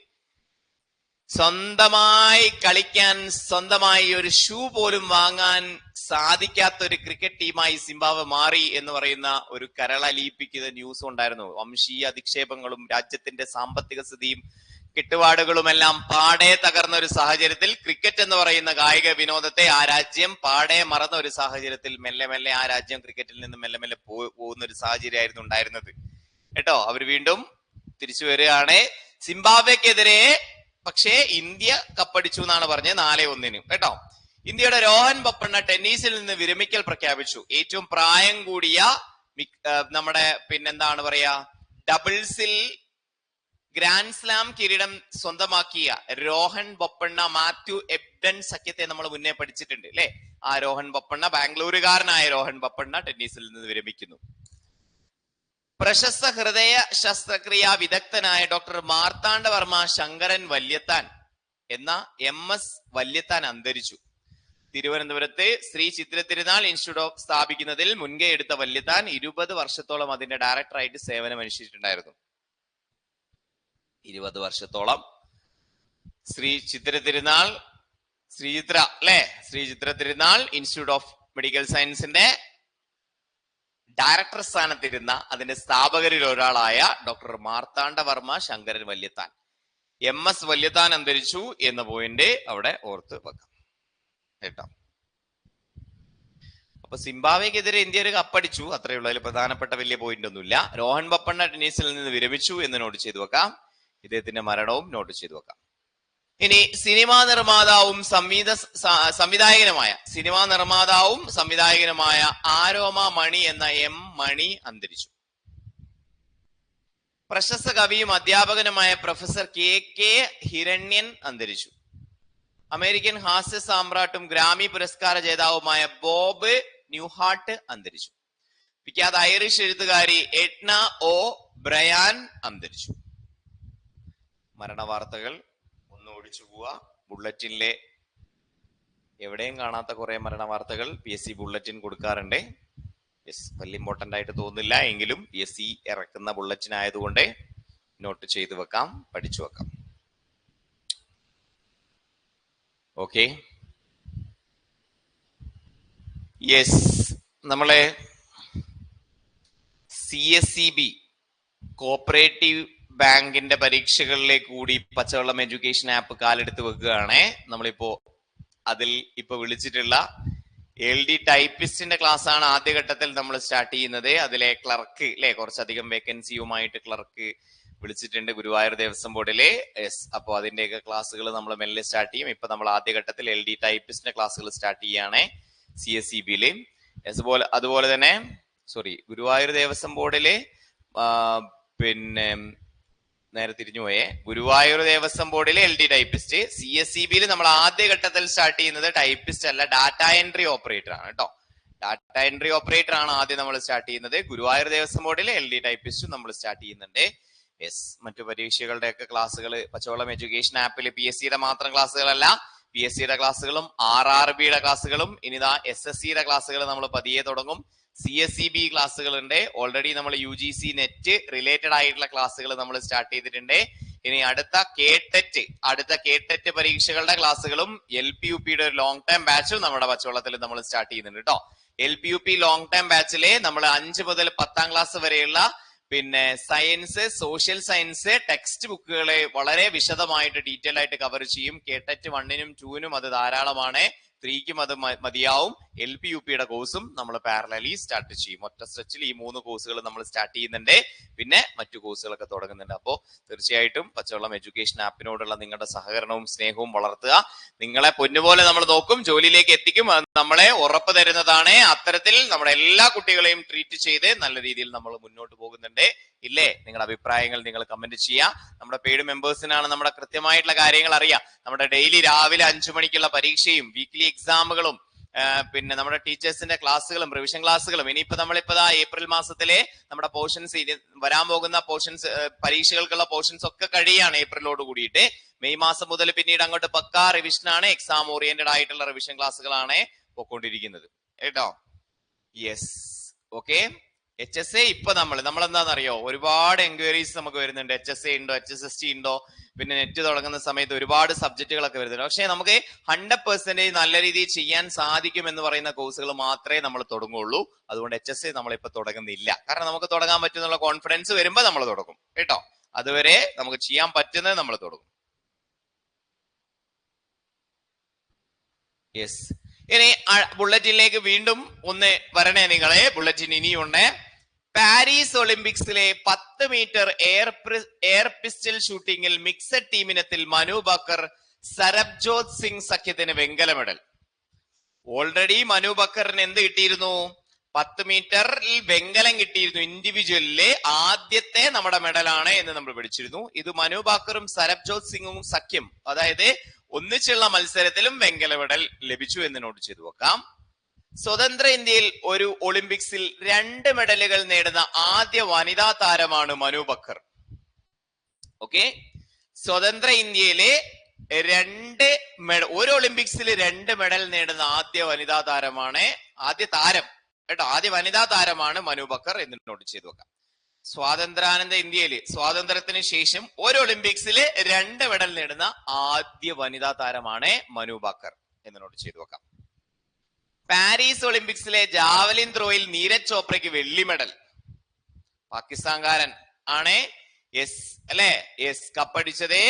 സ്വന്തമായി കളിക്കാൻ, സ്വന്തമായി ഒരു ഷൂ പോലും വാങ്ങാൻ സാധിക്കാത്ത ഒരു ക്രിക്കറ്റ് ടീമായി സിംബാബ്വെ മാറി എന്ന് പറയുന്ന ഒരു കരളലിയിപ്പിക്കുന്ന ന്യൂസ് ഉണ്ടായിരുന്നു. വംശീയ അധിക്ഷേപങ്ങളും രാജ്യത്തിന്റെ സാമ്പത്തിക സ്ഥിതിയും കെട്ടുപാടുകളുമെല്ലാം പാടെ തകർന്ന ഒരു സാഹചര്യത്തിൽ ക്രിക്കറ്റ് എന്ന് പറയുന്ന കായിക വിനോദത്തെ ആ രാജ്യം പാടെ മറന്ന ഒരു സാഹചര്യത്തിൽ മെല്ലെ മെല്ലെ ആ രാജ്യം ക്രിക്കറ്റിൽ നിന്ന് മെല്ലെ മെല്ലെ പോകുന്ന ഒരു സാഹചര്യമായിരുന്നു ഉണ്ടായിരുന്നത് കേട്ടോ. അവർ വീണ്ടും തിരിച്ചു വരികയാണ്. സിംബാബ്വെക്കെതിരെ പക്ഷേ ഇന്ത്യ കപ്പടിച്ചു എന്നാണ് പറഞ്ഞത് 4-1 കേട്ടോ. ഇന്ത്യയുടെ രോഹൻ ബൊപ്പണ്ണ ടെന്നീസിൽ നിന്ന് വിരമിക്കൽ പ്രഖ്യാപിച്ചു. ഏറ്റവും പ്രായം കൂടിയ നമ്മുടെ പിന്നെന്താണ് പറയാ ഡബിൾസിൽ ഗ്രാൻഡ് സ്ലാം കിരീടം സ്വന്തമാക്കിയ രോഹൻ ബൊപ്പണ്ണ മാത്യു എബ്ഡൻ സഖ്യത്തെ നമ്മൾ മുന്നേ പഠിച്ചിട്ടുണ്ട് അല്ലെ. ആ രോഹൻ ബൊപ്പണ്ണ, ബാംഗ്ലൂരുകാരനായ രോഹൻ ബൊപ്പണ്ണ ടെന്നീസിൽ നിന്ന് വിരമിക്കുന്നു. പ്രശസ്ത ഹൃദയ ശസ്ത്രക്രിയാ വിദഗ്ധനായ ഡോക്ടർ മാർത്താണ്ഡവർമ്മ ശങ്കരൻ വല്യത്താൻ എന്ന MS വല്യത്താൻ അന്തരിച്ചു. തിരുവനന്തപുരത്ത് ശ്രീ ചിത്രത്തിരുനാൾ ഇൻസ്റ്റിറ്റ്യൂട്ട് സ്ഥാപിക്കുന്നതിൽ മുൻകൈ എടുത്ത വല്യത്താൻ 20 വർഷത്തോളം അതിന്റെ ഡയറക്ടറായിട്ട് സേവനമനുഷ്ഠിച്ചിട്ടുണ്ടായിരുന്നു. 20 വർഷത്തോളം ശ്രീ ചിത്ര തിരുനാൾ ഇൻസ്റ്റിറ്റ്യൂട്ട് ഓഫ് മെഡിക്കൽ സയൻസിന്റെ ഡയറക്ടർ സ്ഥാനത്തിരുന്ന അതിന്റെ സ്ഥാപകരിൽ ഒരാളായ ഡോക്ടർ മാർത്താണ്ഡവർമ്മ ശങ്കരൻ വല്യത്താൻ, MS വല്യത്താൻ അന്തരിച്ചു എന്ന പോയിന്റ് അവിടെ ഓർത്ത് വെക്കാം കേട്ടോ. അപ്പൊ സിംബാബ്വെക്കെതിരെ ഇന്ത്യ ഒരു കപ്പടിച്ചു, അത്രയേ ഉള്ളൂ. അതിൽ പ്രധാനപ്പെട്ട വലിയ പോയിന്റ് ഒന്നുമില്ല. രോഹൻ ബൊപ്പണ്ണ ടെന്നീസിൽ നിന്ന് വിരമിച്ചു എന്ന് നോട്ട് ചെയ്തു വെക്കാം. ഇദ്ദേഹത്തിന്റെ മരണവും നോട്ട് ചെയ്തു വെക്കാം. ഇനി സിനിമാ നിർമ്മാതാവും സംവിധായകനുമായ ആരോമ മണി എന്ന M മണി അന്തരിച്ചു. പ്രശസ്ത കവിയും അധ്യാപകനുമായ പ്രൊഫസർ KK ഹിരണ്യൻ അന്തരിച്ചു. അമേരിക്കൻ ഹാസ്യ സാമ്രാട്ടും ഗ്രാമി പുരസ്കാര ജേതാവുമായ ബോബ് ന്യൂഹാർട്ട് അന്തരിച്ചു. വിഖ്യാത ഐറിഷ് എഴുത്തുകാരി എഡ്ന ഒ ബ്രയാൻ അന്തരിച്ചു. മരണവാർത്തകൾ ഒന്ന് ഓടിച്ചു പോവുക. ബുള്ളറ്റിനിലെ എവിടെയും കാണാത്ത കുറെ മരണവാർത്തകൾ PSC ബുള്ളറ്റിൻ കൊടുക്കാറുണ്ട്. വലിയ ഇമ്പോർട്ടന്റ് ആയിട്ട് തോന്നില്ല എങ്കിലും PSC ഇറക്കുന്ന ബുള്ളറ്റിൻ ആയതുകൊണ്ട് നോട്ട് ചെയ്തു വെക്കാം, പഠിച്ചു വെക്കാം. ഓക്കെ, യെസ്, നമ്മളെ CSEB കോപ്പറേറ്റീവ് ബാങ്കിന്റെ പരീക്ഷകളിലേക്ക് കൂടി പച്ചവെള്ളം എഡ്യൂക്കേഷൻ ആപ്പ് കാലെടുത്ത് വെക്കുകയാണേ. നമ്മളിപ്പോ അതിൽ ഇപ്പൊ വിളിച്ചിട്ടുള്ള LD ടൈപ്പിസ്റ്റിന്റെ ക്ലാസ് ആണ് ആദ്യഘട്ടത്തിൽ നമ്മൾ സ്റ്റാർട്ട് ചെയ്യുന്നത്. അതിലെ ക്ലർക്ക് അല്ലെ, കുറച്ചധികം വേക്കൻസിയുമായിട്ട് ക്ലർക്ക് വിളിച്ചിട്ടുണ്ട് ഗുരുവായൂർ ദേവസ്വം ബോർഡിലെ. യെസ്, അപ്പൊ അതിന്റെയൊക്കെ ക്ലാസ്സുകൾ നമ്മൾ മെല്ലെ സ്റ്റാർട്ട് ചെയ്യും. ഇപ്പൊ നമ്മൾ ആദ്യഘട്ടത്തിൽ LD ടൈപ്പിസ്റ്റിന്റെ ക്ലാസ്സുകൾ സ്റ്റാർട്ട് ചെയ്യാണ് CSEB-യില്. അതുപോലെ തന്നെ ഗുരുവായൂർ ദേവസ്വം ബോർഡിലെ പിന്നെ നേരെ തിരിഞ്ഞുപോയേ, ഗുരുവായൂർ ദേവസ്വം ബോർഡിലെ LD ടൈപ്പിസ്റ്റ്. CSEB-യിൽ നമ്മൾ ആദ്യഘട്ടത്തിൽ സ്റ്റാർട്ട് ചെയ്യുന്നത് ടൈപ്പിസ്റ്റ് അല്ല, ഡാറ്റ എൻട്രി ഓപ്പറേറ്റർ ആണ് കേട്ടോ. ഡാറ്റ എൻട്രി ഓപ്പറേറ്റർ ആണ് ആദ്യം നമ്മൾ സ്റ്റാർട്ട് ചെയ്യുന്നത്. ഗുരുവായൂർ ദേവസ്വം ബോർഡിലെ LD ടൈപ്പിസ്റ്റ് നമ്മൾ സ്റ്റാർട്ട് ചെയ്യുന്നുണ്ട്. യെസ്, മറ്റു പരീക്ഷകളുടെ ഒക്കെ ക്ലാസ്സുകൾ പച്ചവെള്ളം എഡ്യൂക്കേഷൻ ആപ്പിൽ PSC-യുടെ മാത്രം ക്ലാസ്സുകളല്ല, PSC-യുടെ ക്ലാസ്സുകളും RRB-യുടെ ക്ലാസ്സുകളും ഇനിതാ SSC-യുടെ ക്ലാസ്സുകൾ നമ്മൾ പതിയെ തുടങ്ങും. CSEB ക്ലാസ്സുകളുണ്ട്. ഓൾറെഡി നമ്മൾ UGC നെറ്റ് റിലേറ്റഡ് ആയിട്ടുള്ള ക്ലാസ്സുകൾ നമ്മൾ സ്റ്റാർട്ട് ചെയ്തിട്ടുണ്ട്. ഇനി അടുത്ത കേടെറ്റ് പരീക്ഷകളുടെ ക്ലാസ്സുകളും LPUP-യുടെ ഒരു ലോങ് ടൈം ബാച്ചും നമ്മുടെ പച്ചവെള്ളത്തിൽ നമ്മൾ സ്റ്റാർട്ട് ചെയ്യുന്നുണ്ട് കേട്ടോ. LPUP ലോങ് ടൈം ബാച്ചിലെ നമ്മൾ 5 മുതൽ 10ാം ക്ലാസ് വരെയുള്ള പിന്നെ സയൻസ്, സോഷ്യൽ സയൻസ് ടെക്സ്റ്റ് ബുക്കുകളെ വളരെ വിശദമായിട്ട് ഡീറ്റെയിൽ ആയിട്ട് കവർ ചെയ്യും. കേടെറ്റ് 1-നും 2-നും അത് ധാരാളമാണ്, 3-ക്കും അത് മതിയാവും. LPUP-യുടെ കോഴ്സും നമ്മൾ പാരലലി സ്റ്റാർട്ട് ചെയ്യും. ഒറ്റ സ്ട്രെച്ചിൽ ഈ 3 കോഴ്സുകൾ നമ്മൾ സ്റ്റാർട്ട് ചെയ്യുന്നുണ്ട്. പിന്നെ മറ്റു കോഴ്സുകളൊക്കെ തുടങ്ങുന്നുണ്ട്. അപ്പോൾ തീർച്ചയായിട്ടും പച്ചവെള്ളം എഡ്യൂക്കേഷൻ ആപ്പിനോടുള്ള നിങ്ങളുടെ സഹകരണവും സ്നേഹവും വളർത്തുക. നിങ്ങളെ പൊന്നുപോലെ നമ്മൾ നോക്കും, ജോലിയിലേക്ക് എത്തിക്കും, അത് നമ്മളെ ഉറപ്പ് തരുന്നതാണ്. അത്തരത്തിൽ നമ്മുടെ എല്ലാ കുട്ടികളെയും ട്രീറ്റ് ചെയ്ത് നല്ല രീതിയിൽ നമ്മൾ മുന്നോട്ട് പോകുന്നുണ്ട്. ഇല്ലേ? നിങ്ങളുടെ അഭിപ്രായങ്ങൾ നിങ്ങൾ കമന്റ് ചെയ്യുക. നമ്മുടെ പെയ്ഡ് മെമ്പേഴ്സിനാണ് നമ്മുടെ കൃത്യമായിട്ടുള്ള കാര്യങ്ങൾ അറിയാം. നമ്മുടെ ഡെയിലി രാവിലെ 5 മണിക്കുള്ള പരീക്ഷയും വീക്ക്ലി എക്സാമുകളും പിന്നെ നമ്മുടെ ടീച്ചേഴ്സിന്റെ ക്ലാസ്സുകളും റിവിഷൻ ക്ലാസ്സുകളും ഇനിയിപ്പോ ഏപ്രിൽ മാസത്തിലെ നമ്മുടെ പോർഷൻസ് വരാൻ പോകുന്ന പോർഷൻസ് പരീക്ഷകൾക്കുള്ള പോർഷൻസ് ഒക്കെ കഴിയാണ് ഏപ്രിലോട് കൂടിയിട്ട്. മെയ് മാസം മുതൽ പിന്നീട് അങ്ങോട്ട് പക്കാ റിവിഷനാണ്, എക്സാം ഓറിയന്റഡ് ആയിട്ടുള്ള റിവിഷൻ ക്ലാസ്സുകളാണ് പോയിക്കൊണ്ടിരിക്കുന്നത് കേട്ടോ. Yes, okay. HSA ഇപ്പൊ നമ്മളെന്താണെന്നറിയോ, ഒരുപാട് എൻക്വയറീസ് നമുക്ക് വരുന്നുണ്ട്. HSA ഉണ്ടോ, HSST ഉണ്ടോ, പിന്നെ നെറ്റ് തുടങ്ങുന്ന സമയത്ത് ഒരുപാട് സബ്ജക്റ്റുകളൊക്കെ വരുന്നുണ്ട്. പക്ഷെ നമുക്ക് 100% നല്ല രീതിയിൽ ചെയ്യാൻ സാധിക്കും എന്ന് പറയുന്ന കോഴ്സുകൾ മാത്രമേ നമ്മൾ തുടങ്ങുള്ളൂ. അതുകൊണ്ട് HSA നമ്മളിപ്പോ തുടങ്ങുന്നില്ല. കാരണം നമുക്ക് തുടങ്ങാൻ പറ്റുന്നുള്ള കോൺഫിഡൻസ് വരുമ്പോ നമ്മൾ തുടങ്ങും കേട്ടോ. അതുവരെ നമുക്ക് ചെയ്യാൻ പറ്റുന്നത് നമ്മൾ തുടങ്ങും. യെസ്, ഇനി ബുള്ളറ്റിനിലേക്ക് വീണ്ടും ഒന്ന് വരണേ നിങ്ങളെ. ബുള്ളറ്റിൻ ഇനിയുണ്ട്. പാരീസ് ഒളിമ്പിക്സിലെ 10 മീറ്റർ എയർ പിസ്റ്റൽ ഷൂട്ടിംഗിൽ മിക്സഡ് ടീമിനത്തിൽ മനു ബക്കർ, സരബ്ജോത് സിംഗ് സഖ്യത്തിന് വെങ്കല മെഡൽ. ഓൾറെഡി മനു ബക്കറിന് എന്ത് കിട്ടിയിരുന്നു? 10 മീറ്ററിൽ വെങ്കലം കിട്ടിയിരുന്നു. ഇൻഡിവിജ്വലിലെ ആദ്യത്തെ നമ്മുടെ മെഡലാണ് എന്ന് നമ്മൾ പഠിച്ചിരുന്നു. ഇത് മനു ബക്കറും സരബ്ജോത് സിംഗും സഖ്യം, അതായത് ഒന്നിച്ചുള്ള മത്സരത്തിലും വെങ്കല മെഡൽ ലഭിച്ചു എന്ന് നോട്ട് ചെയ്തു വെക്കാം. സ്വതന്ത്ര ഇന്ത്യയിൽ ഒരു ഒളിമ്പിക്സിൽ 2 മെഡലുകൾ നേടുന്ന ആദ്യ വനിതാ താരമാണ് മനു ബക്കർ. ഓക്കെ, സ്വതന്ത്ര ഇന്ത്യയിലെ ഒരു ഒളിമ്പിക്സിൽ 2 മെഡൽ നേടുന്ന ആദ്യ വനിതാ താരമാണ്, ആദ്യ താരം കേട്ടോ, ആദ്യ വനിതാ താരമാണ് മനു ബക്കർ എന്ന് നോട്ട് ചെയ്തു വെക്കാം. സ്വാതന്ത്ര്യാനന്ത ഇന്ത്യയില് സ്വാതന്ത്ര്യത്തിന് ശേഷം ഒരു ഒളിമ്പിക്സിൽ 2 മെഡൽ നേടുന്ന ആദ്യ വനിതാ താരമാണ് മനു ബക്കർ എന്ന് നോട്ട് ചെയ്തു വെക്കാം. പാരീസ് ഒളിമ്പിക്സിലെ ജാവലിൻ ത്രോയിൽ നീരജ് ചോപ്രയ്ക്ക് വെള്ളി മെഡൽ. പാകിസ്ഥാൻകാരൻ ആണ്. യെസ് അല്ലെ, യെസ്, കപ്പടിച്ചത്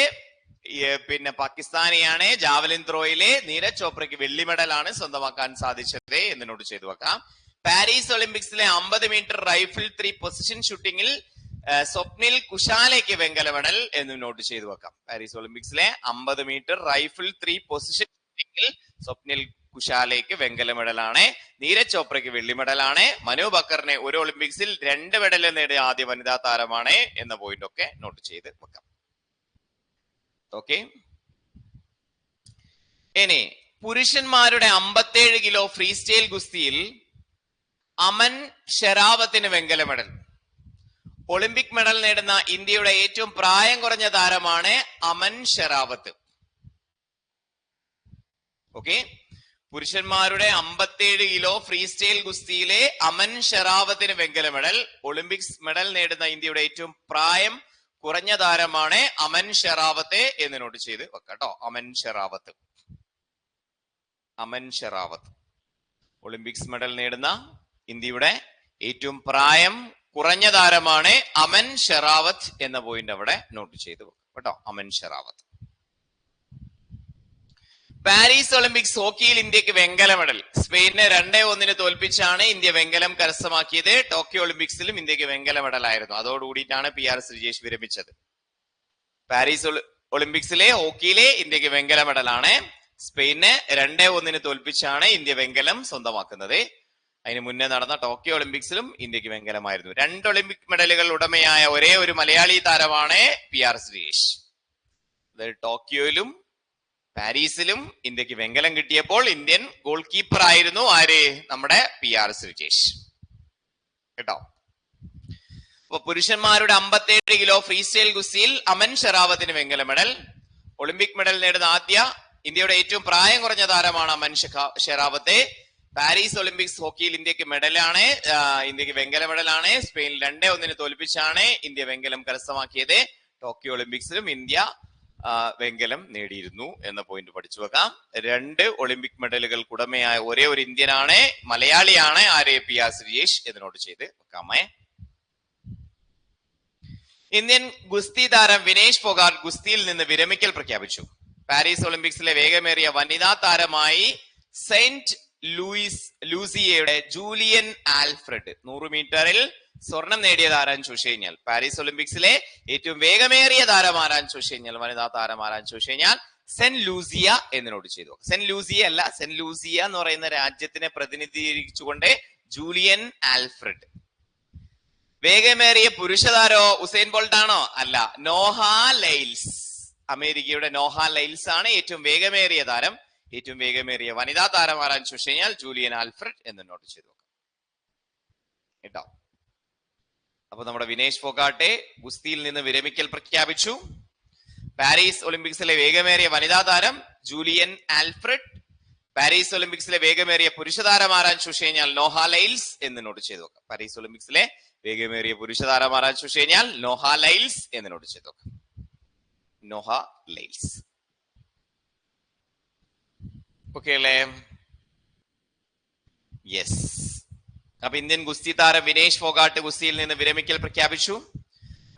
പിന്നെ പാകിസ്ഥാനിയാണ്. ജാവലിൻ ത്രോയിലെ നീരജ് ചോപ്രയ്ക്ക് വെള്ളി മെഡലാണ് സ്വന്തമാക്കാൻ സാധിച്ചത് എന്ന് നോട്ട് ചെയ്തു വെക്കാം. പാരീസ് ഒളിമ്പിക്സിലെ 50 മീറ്റർ റൈഫിൾ 3 പൊസിഷൻ ഷൂട്ടിംഗിൽ സ്വപ്നിൽ കുശാലയ്ക്ക് വെങ്കല മെഡൽ എന്ന് നോട്ട് ചെയ്തു വെക്കാം. പാരീസ് ഒളിമ്പിക്സിലെ 50 മീറ്റർ റൈഫിൾ 3 പൊസിഷൻ ഷൂട്ടിംഗിൽ സ്വപ്നിൽ കുശാലയ്ക്ക് വെങ്കല മെഡലാണ്. നീരജ് ചോപ്രയ്ക്ക് വെള്ളി മെഡലാണ്. മനു ബക്കറിനെ ഒരു ഒളിമ്പിക്സിൽ 2 മെഡൽ നേടിയ ആദ്യ വനിതാ താരമാണ് എന്ന പോയിന്റ് ഒക്കെ നോട്ട് ചെയ്ത് വെക്കാം. ഓക്കെ, ഇനി പുരുഷന്മാരുടെ 57 കിലോ ഫ്രീ സ്റ്റൈൽ ഗുസ്തിയിൽ അമൻ ഷെറാവത്തിന് വെങ്കല മെഡൽ. ഒളിമ്പിക് മെഡൽ നേടുന്ന ഇന്ത്യയുടെ ഏറ്റവും പ്രായം കുറഞ്ഞ താരമാണ് അമൻ ഷെറാവത്ത്. ഓക്കെ, പുരുഷന്മാരുടെ 57 കിലോ ഫ്രീ സ്റ്റൈൽ ഗുസ്തിയിലെ അമൻ ഷെറാവത്തിന് വെങ്കല മെഡൽ. ഒളിമ്പിക്സ് മെഡൽ നേടുന്ന ഇന്ത്യയുടെ ഏറ്റവും പ്രായം കുറഞ്ഞ താരമാണ് അമൻ ഷെറാവത്ത് എന്ന് നോട്ട് ചെയ്ത് വെക്കാട്ടോ. അമൻ ഷെറാവത്ത്, അമൻ ഷെറാവത്ത് ഒളിമ്പിക്സ് മെഡൽ നേടുന്ന ഇന്ത്യയുടെ ഏറ്റവും പ്രായം കുറഞ്ഞ താരമാണ് അമൻ ഷെറാവത്ത് എന്ന പോയിന്റ് അവിടെ നോട്ട് ചെയ്ത് വെക്കും കേട്ടോ. അമൻ ഷെറാവത്ത്. പാരീസ് ഒളിമ്പിക്സ് ഹോക്കിയിൽ ഇന്ത്യക്ക് വെങ്കല മെഡൽ. സ്പെയിനെ 2-1 തോൽപ്പിച്ചാണ് ഇന്ത്യ വെങ്കലം കരസ്ഥമാക്കിയത്. ടോക്കിയോ ഒളിമ്പിക്സിലും ഇന്ത്യക്ക് വെങ്കല മെഡൽ ആയിരുന്നു. അതോടുകൂടിയിട്ടാണ് PR ശ്രീജേഷ് വിരമിച്ചത്. പാരീസ് ഒളിമ്പിക്സിലെ ഹോക്കിയിലെ ഇന്ത്യക്ക് വെങ്കല മെഡലാണ്. സ്പെയിനെ 2-1 തോൽപ്പിച്ചാണ് ഇന്ത്യ വെങ്കലം സ്വന്തമാക്കുന്നത്. അതിന് മുന്നേ നടന്ന ടോക്കിയോ ഒളിമ്പിക്സിലും ഇന്ത്യക്ക് വെങ്കലമായിരുന്നു. 2 ഒളിമ്പിക് മെഡലുകൾ ഉടമയായ ഒരേ ഒരു മലയാളി താരമാണ് PR ശ്രീജേഷ്. അതായത് ടോക്കിയോയിലും പാരീസിലും ഇന്ത്യക്ക് വെങ്കലം കിട്ടിയപ്പോൾ ഇന്ത്യൻ ഗോൾ കീപ്പർ ആയിരുന്നു ആര്? നമ്മുടെ PR ശ്രീജേഷ് കേട്ടോ. അപ്പൊ പുരുഷന്മാരുടെ 57 കിലോ ഫ്രീ സ്റ്റൈൽ ഗുസ്തിയിൽ അമൻ ഷെറാവത്തിന് വെങ്കല മെഡൽ. ഒളിമ്പിക് മെഡൽ നേടുന്ന ആദ്യ ഇന്ത്യയുടെ ഏറ്റവും പ്രായം കുറഞ്ഞ താരമാണ് അമൻ ഷെറാവത്ത്. പാരീസ് ഒളിമ്പിക്സ് ഹോക്കിയിൽ ഇന്ത്യക്ക് മെഡലാണ്, ഇന്ത്യക്ക് വെങ്കല മെഡലാണ്. സ്പെയിനിൽ 2-1 തോൽപ്പിച്ചാണ് ഇന്ത്യ വെങ്കലം കരസ്ഥമാക്കിയത്. ടോക്കിയോ ഒളിമ്പിക്സിലും ഇന്ത്യ വെങ്കലം നേടിയിരുന്നു എന്ന പോയിന്റ് പഠിച്ചു വെക്കാം. 2 ഒളിമ്പിക് മെഡലുകൾക്ക് ഉടമയായ ഒരേ ഒരു ഇന്ത്യനാണ്, മലയാളിയാണ് ആര്? PR ശ്രീജേഷ് എന്ന് നോട്ട് ചെയ്ത് വെക്കാമേ. ഇന്ത്യൻ ഗുസ്തി താരം വിനേഷ് ഫോഗാട്ട് ഗുസ്തിയിൽ നിന്ന് വിരമിക്കൽ പ്രഖ്യാപിച്ചു. പാരീസ് ഒളിമ്പിക്സിലെ വേഗമേറിയ വനിതാ താരമായി സെന്റ് ലൂസിയയുടെ ജൂലിയൻ ആൽഫ്രഡ് 100 മീറ്ററിൽ സ്വർണം നേടിയത് ആരാന്ന് ചോദിച്ചു കഴിഞ്ഞാൽ, പാരീസ് ഒളിമ്പിക്സിലെ ഏറ്റവും വേഗമേറിയ താരം ആരാന്ന് ചോദിച്ചു കഴിഞ്ഞാൽ, വനിതാ താരം ആരാന്ന് ചോദിച്ചു കഴിഞ്ഞാൽ സെന്റ് ലൂസിയ എന്ന് നോട്ട് ചെയ്തു. സെന്റ് ലൂസിയ അല്ല, സെന്റ് ലൂസിയ എന്ന് പറയുന്ന രാജ്യത്തിനെ പ്രതിനിധീകരിച്ചുകൊണ്ട് ജൂലിയൻ ആൽഫ്രഡ്. വേഗമേറിയ പുരുഷതാരോ ഉസൈൻ ബോൾട്ട് ആണോ? അല്ല, നോഹ ലൈൽസ്. അമേരിക്കയുടെ നോഹ ലൈൽസ് ആണ് ഏറ്റവും വേഗമേറിയ താരം. ഏറ്റവും വേഗമേറിയ വനിതാ താരം ആരാന്ന് ചോദിച്ചു കഴിഞ്ഞാൽ ജൂലിയൻ ആൽഫ്രഡ് എന്ന് നോട്ട് ചെയ്തു കേട്ടോ. അപ്പൊ നമ്മുടെ വിനേഷ് ഫോഗാട്ടെ ഗുസ്തിയിൽ നിന്ന് വിരമിക്കൽ പ്രഖ്യാപിച്ചു. പാരീസ് ഒളിമ്പിക്സിലെ വേഗമേറിയ വനിതാ താരം ജൂലിയൻ ആൽഫ്രഡ്. പാരീസ് ഒളിമ്പിക്സിലെ വേഗമേറിയ പുരുഷതാരം ആരാൻ ചോദിച്ചു കഴിഞ്ഞാൽ നോഹ ലൈൽസ് എന്ന് നോട്ട് ചെയ്തു നോക്കാം. പാരീസ് ഒളിമ്പിക്സിലെ വേഗമേറിയ പുരുഷതാരം ആരാൻ ചോദിച്ചു കഴിഞ്ഞാൽ നോഹ ലൈൽസ് എന്ന് നോട്ട് ചെയ്തു നോക്കാം. നോഹ ലൈൽസ്. ഓക്കെ അല്ലേ? യെസ്. അപ്പൊ ഇന്ത്യൻ ഗുസ്തി താരം വിനേഷ് ഫോഗാട്ട് ഗുസ്തിയിൽ നിന്ന് വിരമിക്കൽ പ്രഖ്യാപിച്ചു.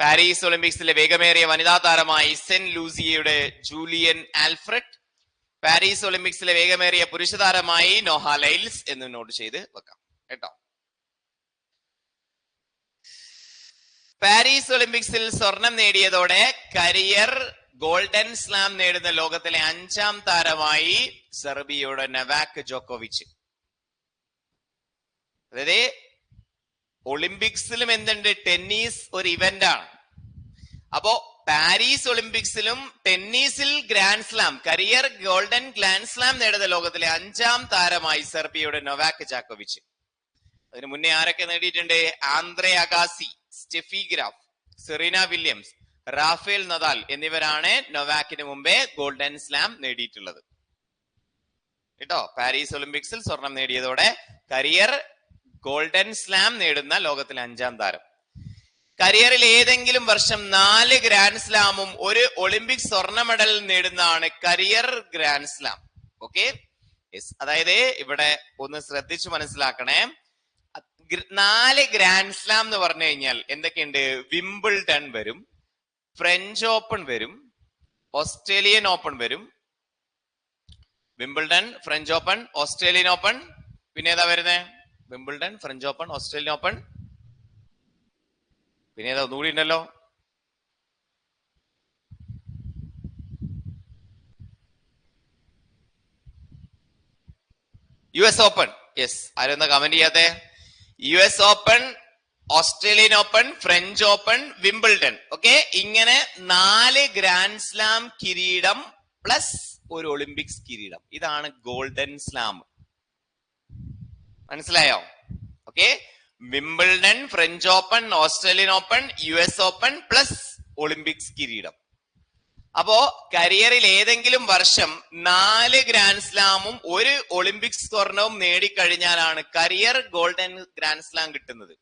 പാരീസ് ഒളിമ്പിക്സിലെ വേഗമേറിയ വനിതാ താരമായി സെന്റ് ലൂസിയയുടെ ജൂലിയൻ ആൽഫ്രഡ്. പാരീസ് ഒളിമ്പിക്സിലെ വേഗമേറിയ പുരുഷതാരമായി നോഹ ലൈൽസ് എന്ന് നോട്ട് ചെയ്ത് വെക്കാം കേട്ടോ. പാരീസ് ഒളിമ്പിക്സിൽ സ്വർണം നേടിയതോടെ കരിയർ ഗോൾഡൻ സ്ലാം നേടുന്ന ലോകത്തിലെ 5ാം താരമായി സെർബിയയുടെ നൊവാക് ജോക്കോവിച്ച്. അതായത് ഒളിമ്പിക്സിലും എന്തുണ്ട്? ടെന്നീസ് ഒരു ഇവന്റ് ആണ്. അപ്പോ പാരീസ് ഒളിമ്പിക്സിലും ടെന്നീസിൽ grand slam, career golden grand slam നേടുന്ന ലോകത്തിലെ 5ാം താരമായി സെർബിയയുടെ നൊവാക് ജോക്കോവിച്ച്. അതിന് മുന്നേ ആരൊക്കെ നേടിയിട്ടുണ്ട്? Andre Agassi, Steffi Graf, Serena Williams, Rafael Nadal എന്നിവരാണ് നൊവാക്കിന് മുമ്പേ ഗോൾഡൻ സ്ലാം നേടിയിട്ടുള്ളത് കേട്ടോ. പാരീസ് ഒളിമ്പിക്സിൽ സ്വർണം നേടിയതോടെ കരിയർ ഗോൾഡൻ സ്ലാം നേടുന്ന ലോകത്തിലെ 5ാം താരം. കരിയറിൽ ഏതെങ്കിലും വർഷം 4 ഗ്രാൻഡ് സ്ലാമും 1 ഒളിമ്പിക് സ്വർണ്ണ മെഡൽ നേടുന്നതാണ് കരിയർ ഗ്രാൻഡ് സ്ലാം. ഓക്കെ, അതായത് ഇവിടെ ഒന്ന് ശ്രദ്ധിച്ചു മനസ്സിലാക്കണേ. 4 ഗ്രാൻഡ് സ്ലാം എന്ന് പറഞ്ഞു കഴിഞ്ഞാൽ എന്തൊക്കെയുണ്ട്? വിംബിൾഡൺ വരും, ഫ്രഞ്ച് ഓപ്പൺ വരും, ഓസ്ട്രേലിയൻ ഓപ്പൺ വരും. Wimbledon, French Open, Australian Open. പിന്നെ ഏതാ വരുന്നത്? Wimbledon, French Open, Australian Open. പിന്നെ ഏതാ ഒന്നുകൂടി ഉണ്ടല്ലോ? US Open. യെസ്, ആരെന്താ കമന്റ് ചെയ്യാത്തെ? US Open, Australian Open, French Open, Wimbledon. Okay, ഇങ്ങനെ 4 ഗ്രാൻഡ് സ്ലാം കിരീടം പ്ലസ് ഒരു ഒളിമ്പിക്സ് കിരീടം. ഇതാണ് ഗോൾഡൻ സ്ലാം. മനസ്സിലായോ? Okay, Wimbledon, French Open, Australian Open, US Open plus Olympics കിരീടം. അപ്പോ കരിയറിൽ ഏതെങ്കിലും വർഷം 4 ഗ്രാൻഡ് സ്ലാമും 1 ഒളിമ്പിക്സ് സ്വർണവും നേടിക്കഴിഞ്ഞാലാണ് കരിയർ ഗോൾഡൻ ഗ്രാൻഡ് സ്ലാം കിട്ടുന്നത്.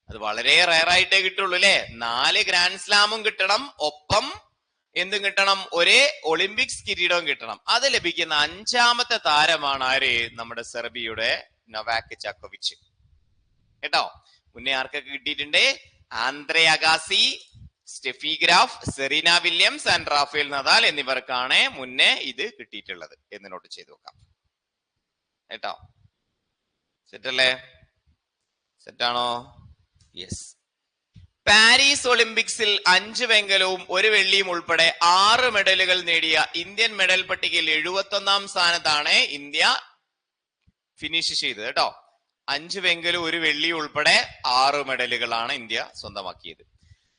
അത് വളരെ റയർ ആയിട്ടേ കിട്ടുള്ളൂ അല്ലെ. 4 ഗ്രാൻഡ് സ്ലാമും കിട്ടണം, ഒപ്പം എന്തും കിട്ടണം, ഒരേ ഒളിമ്പിക്സ് കിരീടവും കിട്ടണം. അത് ലഭിക്കുന്ന 5ാമത്തെ താരമാണ് ആര്? നമ്മുടെ സെർബിയയുടെ നൊവാക് ജോക്കോവിച്ച്. കേട്ടോ, മുന്നേ ആർക്കൊക്കെ കിട്ടിയിട്ടുണ്ട്? Andre Agassi, Steffi Graf, Serena Williams and Rafael Nadal എന്നിവർക്കാണ് മുന്നേ ഇത് കിട്ടിയിട്ടുള്ളത് എന്ന് നോട്ട് ചെയ്ത് നോക്കാം. കേട്ടോ, സെറ്റല്ലേ? സെറ്റാണോ? യെസ്. പാരീസ് ഒളിമ്പിക്സിൽ 5 വെങ്കലവും 1 വെള്ളിയും ഉൾപ്പെടെ 6 മെഡലുകൾ നേടിയ ഇന്ത്യൻ മെഡൽ പട്ടികയിൽ 71ാം സ്ഥാനത്താണ് ഇന്ത്യ ഫിനിഷ് ചെയ്തത്. കേട്ടോ, 5 വെങ്കലവും 1 വെള്ളിയും ഉൾപ്പെടെ 6 മെഡലുകളാണ് ഇന്ത്യ സ്വന്തമാക്കിയത്.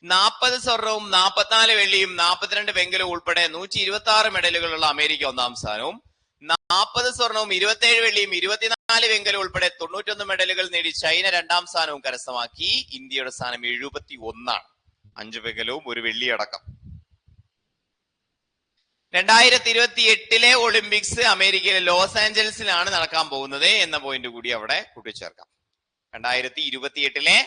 40 സ്വർണവും 44 വെള്ളിയും 42 വെങ്കലവും ഉൾപ്പെടെ 126 മെഡലുകളുള്ള അമേരിക്ക 1ാം സ്ഥാനവും, 40 സ്വർണവും 27 വെള്ളിയും 24 വെങ്കലവും ഉൾപ്പെടെ 91 മെഡലുകൾ നേടി ചൈന 2ാം സ്ഥാനവും കരസ്ഥമാക്കി. ഇന്ത്യയുടെ സ്ഥാനം 71ആണ്, 5 വെങ്കലവും 1 വെള്ളി അടക്കം. 2028 ഒളിമ്പിക്സ് അമേരിക്കയിലെ ലോസ് ആഞ്ചൽസിലാണ് നടക്കാൻ പോകുന്നത് എന്ന പോയിന്റ് കൂടി അവിടെ കൂട്ടിച്ചേർക്കാം. 2028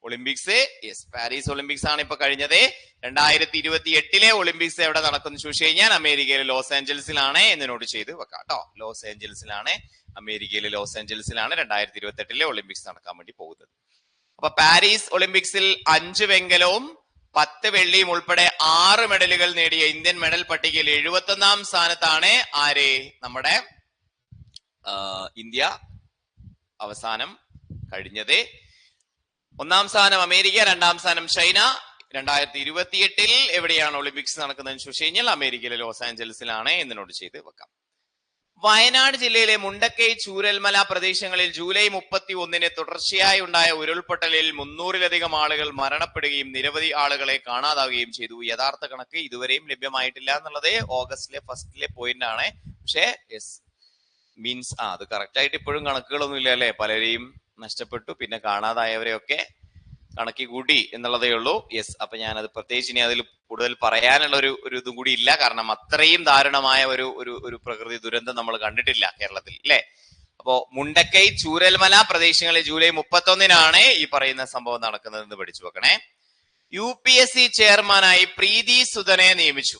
ഒളിമ്പിക്സ്, യെസ്, പാരീസ് ഒളിമ്പിക്സ് ആണ് ഇപ്പൊ കഴിഞ്ഞത്. 2028 ഒളിമ്പിക്സ് എവിടെ നടക്കുന്നു ചോദിച്ചു കഴിഞ്ഞാൽ അമേരിക്കയിലെ ലോസ് ആഞ്ചൽസിലാണ് എന്ന് നോട്ട് ചെയ്ത് വെക്കാം. കേട്ടോ, ലോസ് ആഞ്ചൽസിലാണ്, അമേരിക്കയിലെ ലോസ് ആഞ്ചൽസിലാണ് 2028 ഒളിമ്പിക്സ് നടക്കാൻ വേണ്ടി പോകുന്നത്. അപ്പൊ പാരീസ് ഒളിമ്പിക്സിൽ 5 വെങ്കലവും 10 വെള്ളിയും ഉൾപ്പെടെ 6 മെഡലുകൾ നേടിയ ഇന്ത്യൻ മെഡൽ പട്ടികയിൽ 71ാം സ്ഥാനത്താണ് ആര്? നമ്മുടെ ഇന്ത്യ അവസാനം കഴിഞ്ഞത്. 1ാം സ്ഥാനം അമേരിക്ക, 2ാം സ്ഥാനം ചൈന. 2028 എവിടെയാണ് ഒളിമ്പിക്സ് നടക്കുന്നതെന്ന് ചോദിച്ചു കഴിഞ്ഞാൽ അമേരിക്കയിലെ ലോസ് ആഞ്ചൽസിലാണ് എന്ന് നോട്ട് ചെയ്ത് വെക്കാം. വയനാട് ജില്ലയിലെ മുണ്ടക്കൈ, ചൂരൽമല പ്രദേശങ്ങളിൽ ജൂലൈ 31 തുടർച്ചയായി ഉണ്ടായ ഉരുൾപൊട്ടലിൽ 300-ലധികം ആളുകൾ മരണപ്പെടുകയും നിരവധി ആളുകളെ കാണാതാവുകയും ചെയ്തു. യഥാർത്ഥ കണക്ക് ഇതുവരെയും ലഭ്യമായിട്ടില്ല എന്നുള്ളത് ഓഗസ്റ്റിലെ ഫസ്റ്റിലെ പോയിന്റ് ആണ്. പക്ഷേ യെസ് മീൻസ് അത് കറക്റ്റ് ആയിട്ട് ഇപ്പോഴും കണക്കുകളൊന്നും ഇല്ല അല്ലെ. പലരെയും നഷ്ടപ്പെട്ടു, പിന്നെ കാണാതായവരെയൊക്കെ കണക്കി കൂട്ടി എന്നുള്ളതേ ഉള്ളൂ. യെസ്, അപ്പൊ ഞാനത് പ്രത്യേകിച്ച് ഇനി അതിൽ കൂടുതൽ പറയാനുള്ള ഒരു ഇതും കൂടി ഇല്ല. കാരണം അത്രയും ദാരുണമായ ഒരു പ്രകൃതി ദുരന്തം നമ്മൾ കണ്ടിട്ടില്ല കേരളത്തിൽ അല്ലെ. അപ്പോ മുണ്ടക്കൈ, ചൂരൽമല പ്രദേശങ്ങളിൽ ജൂലൈ 31 ഈ പറയുന്ന സംഭവം നടക്കുന്നതെന്ന് പഠിച്ചു വെക്കണേ. UPSC ചെയർമാനായി പ്രീതി സുധനെ നിയമിച്ചു.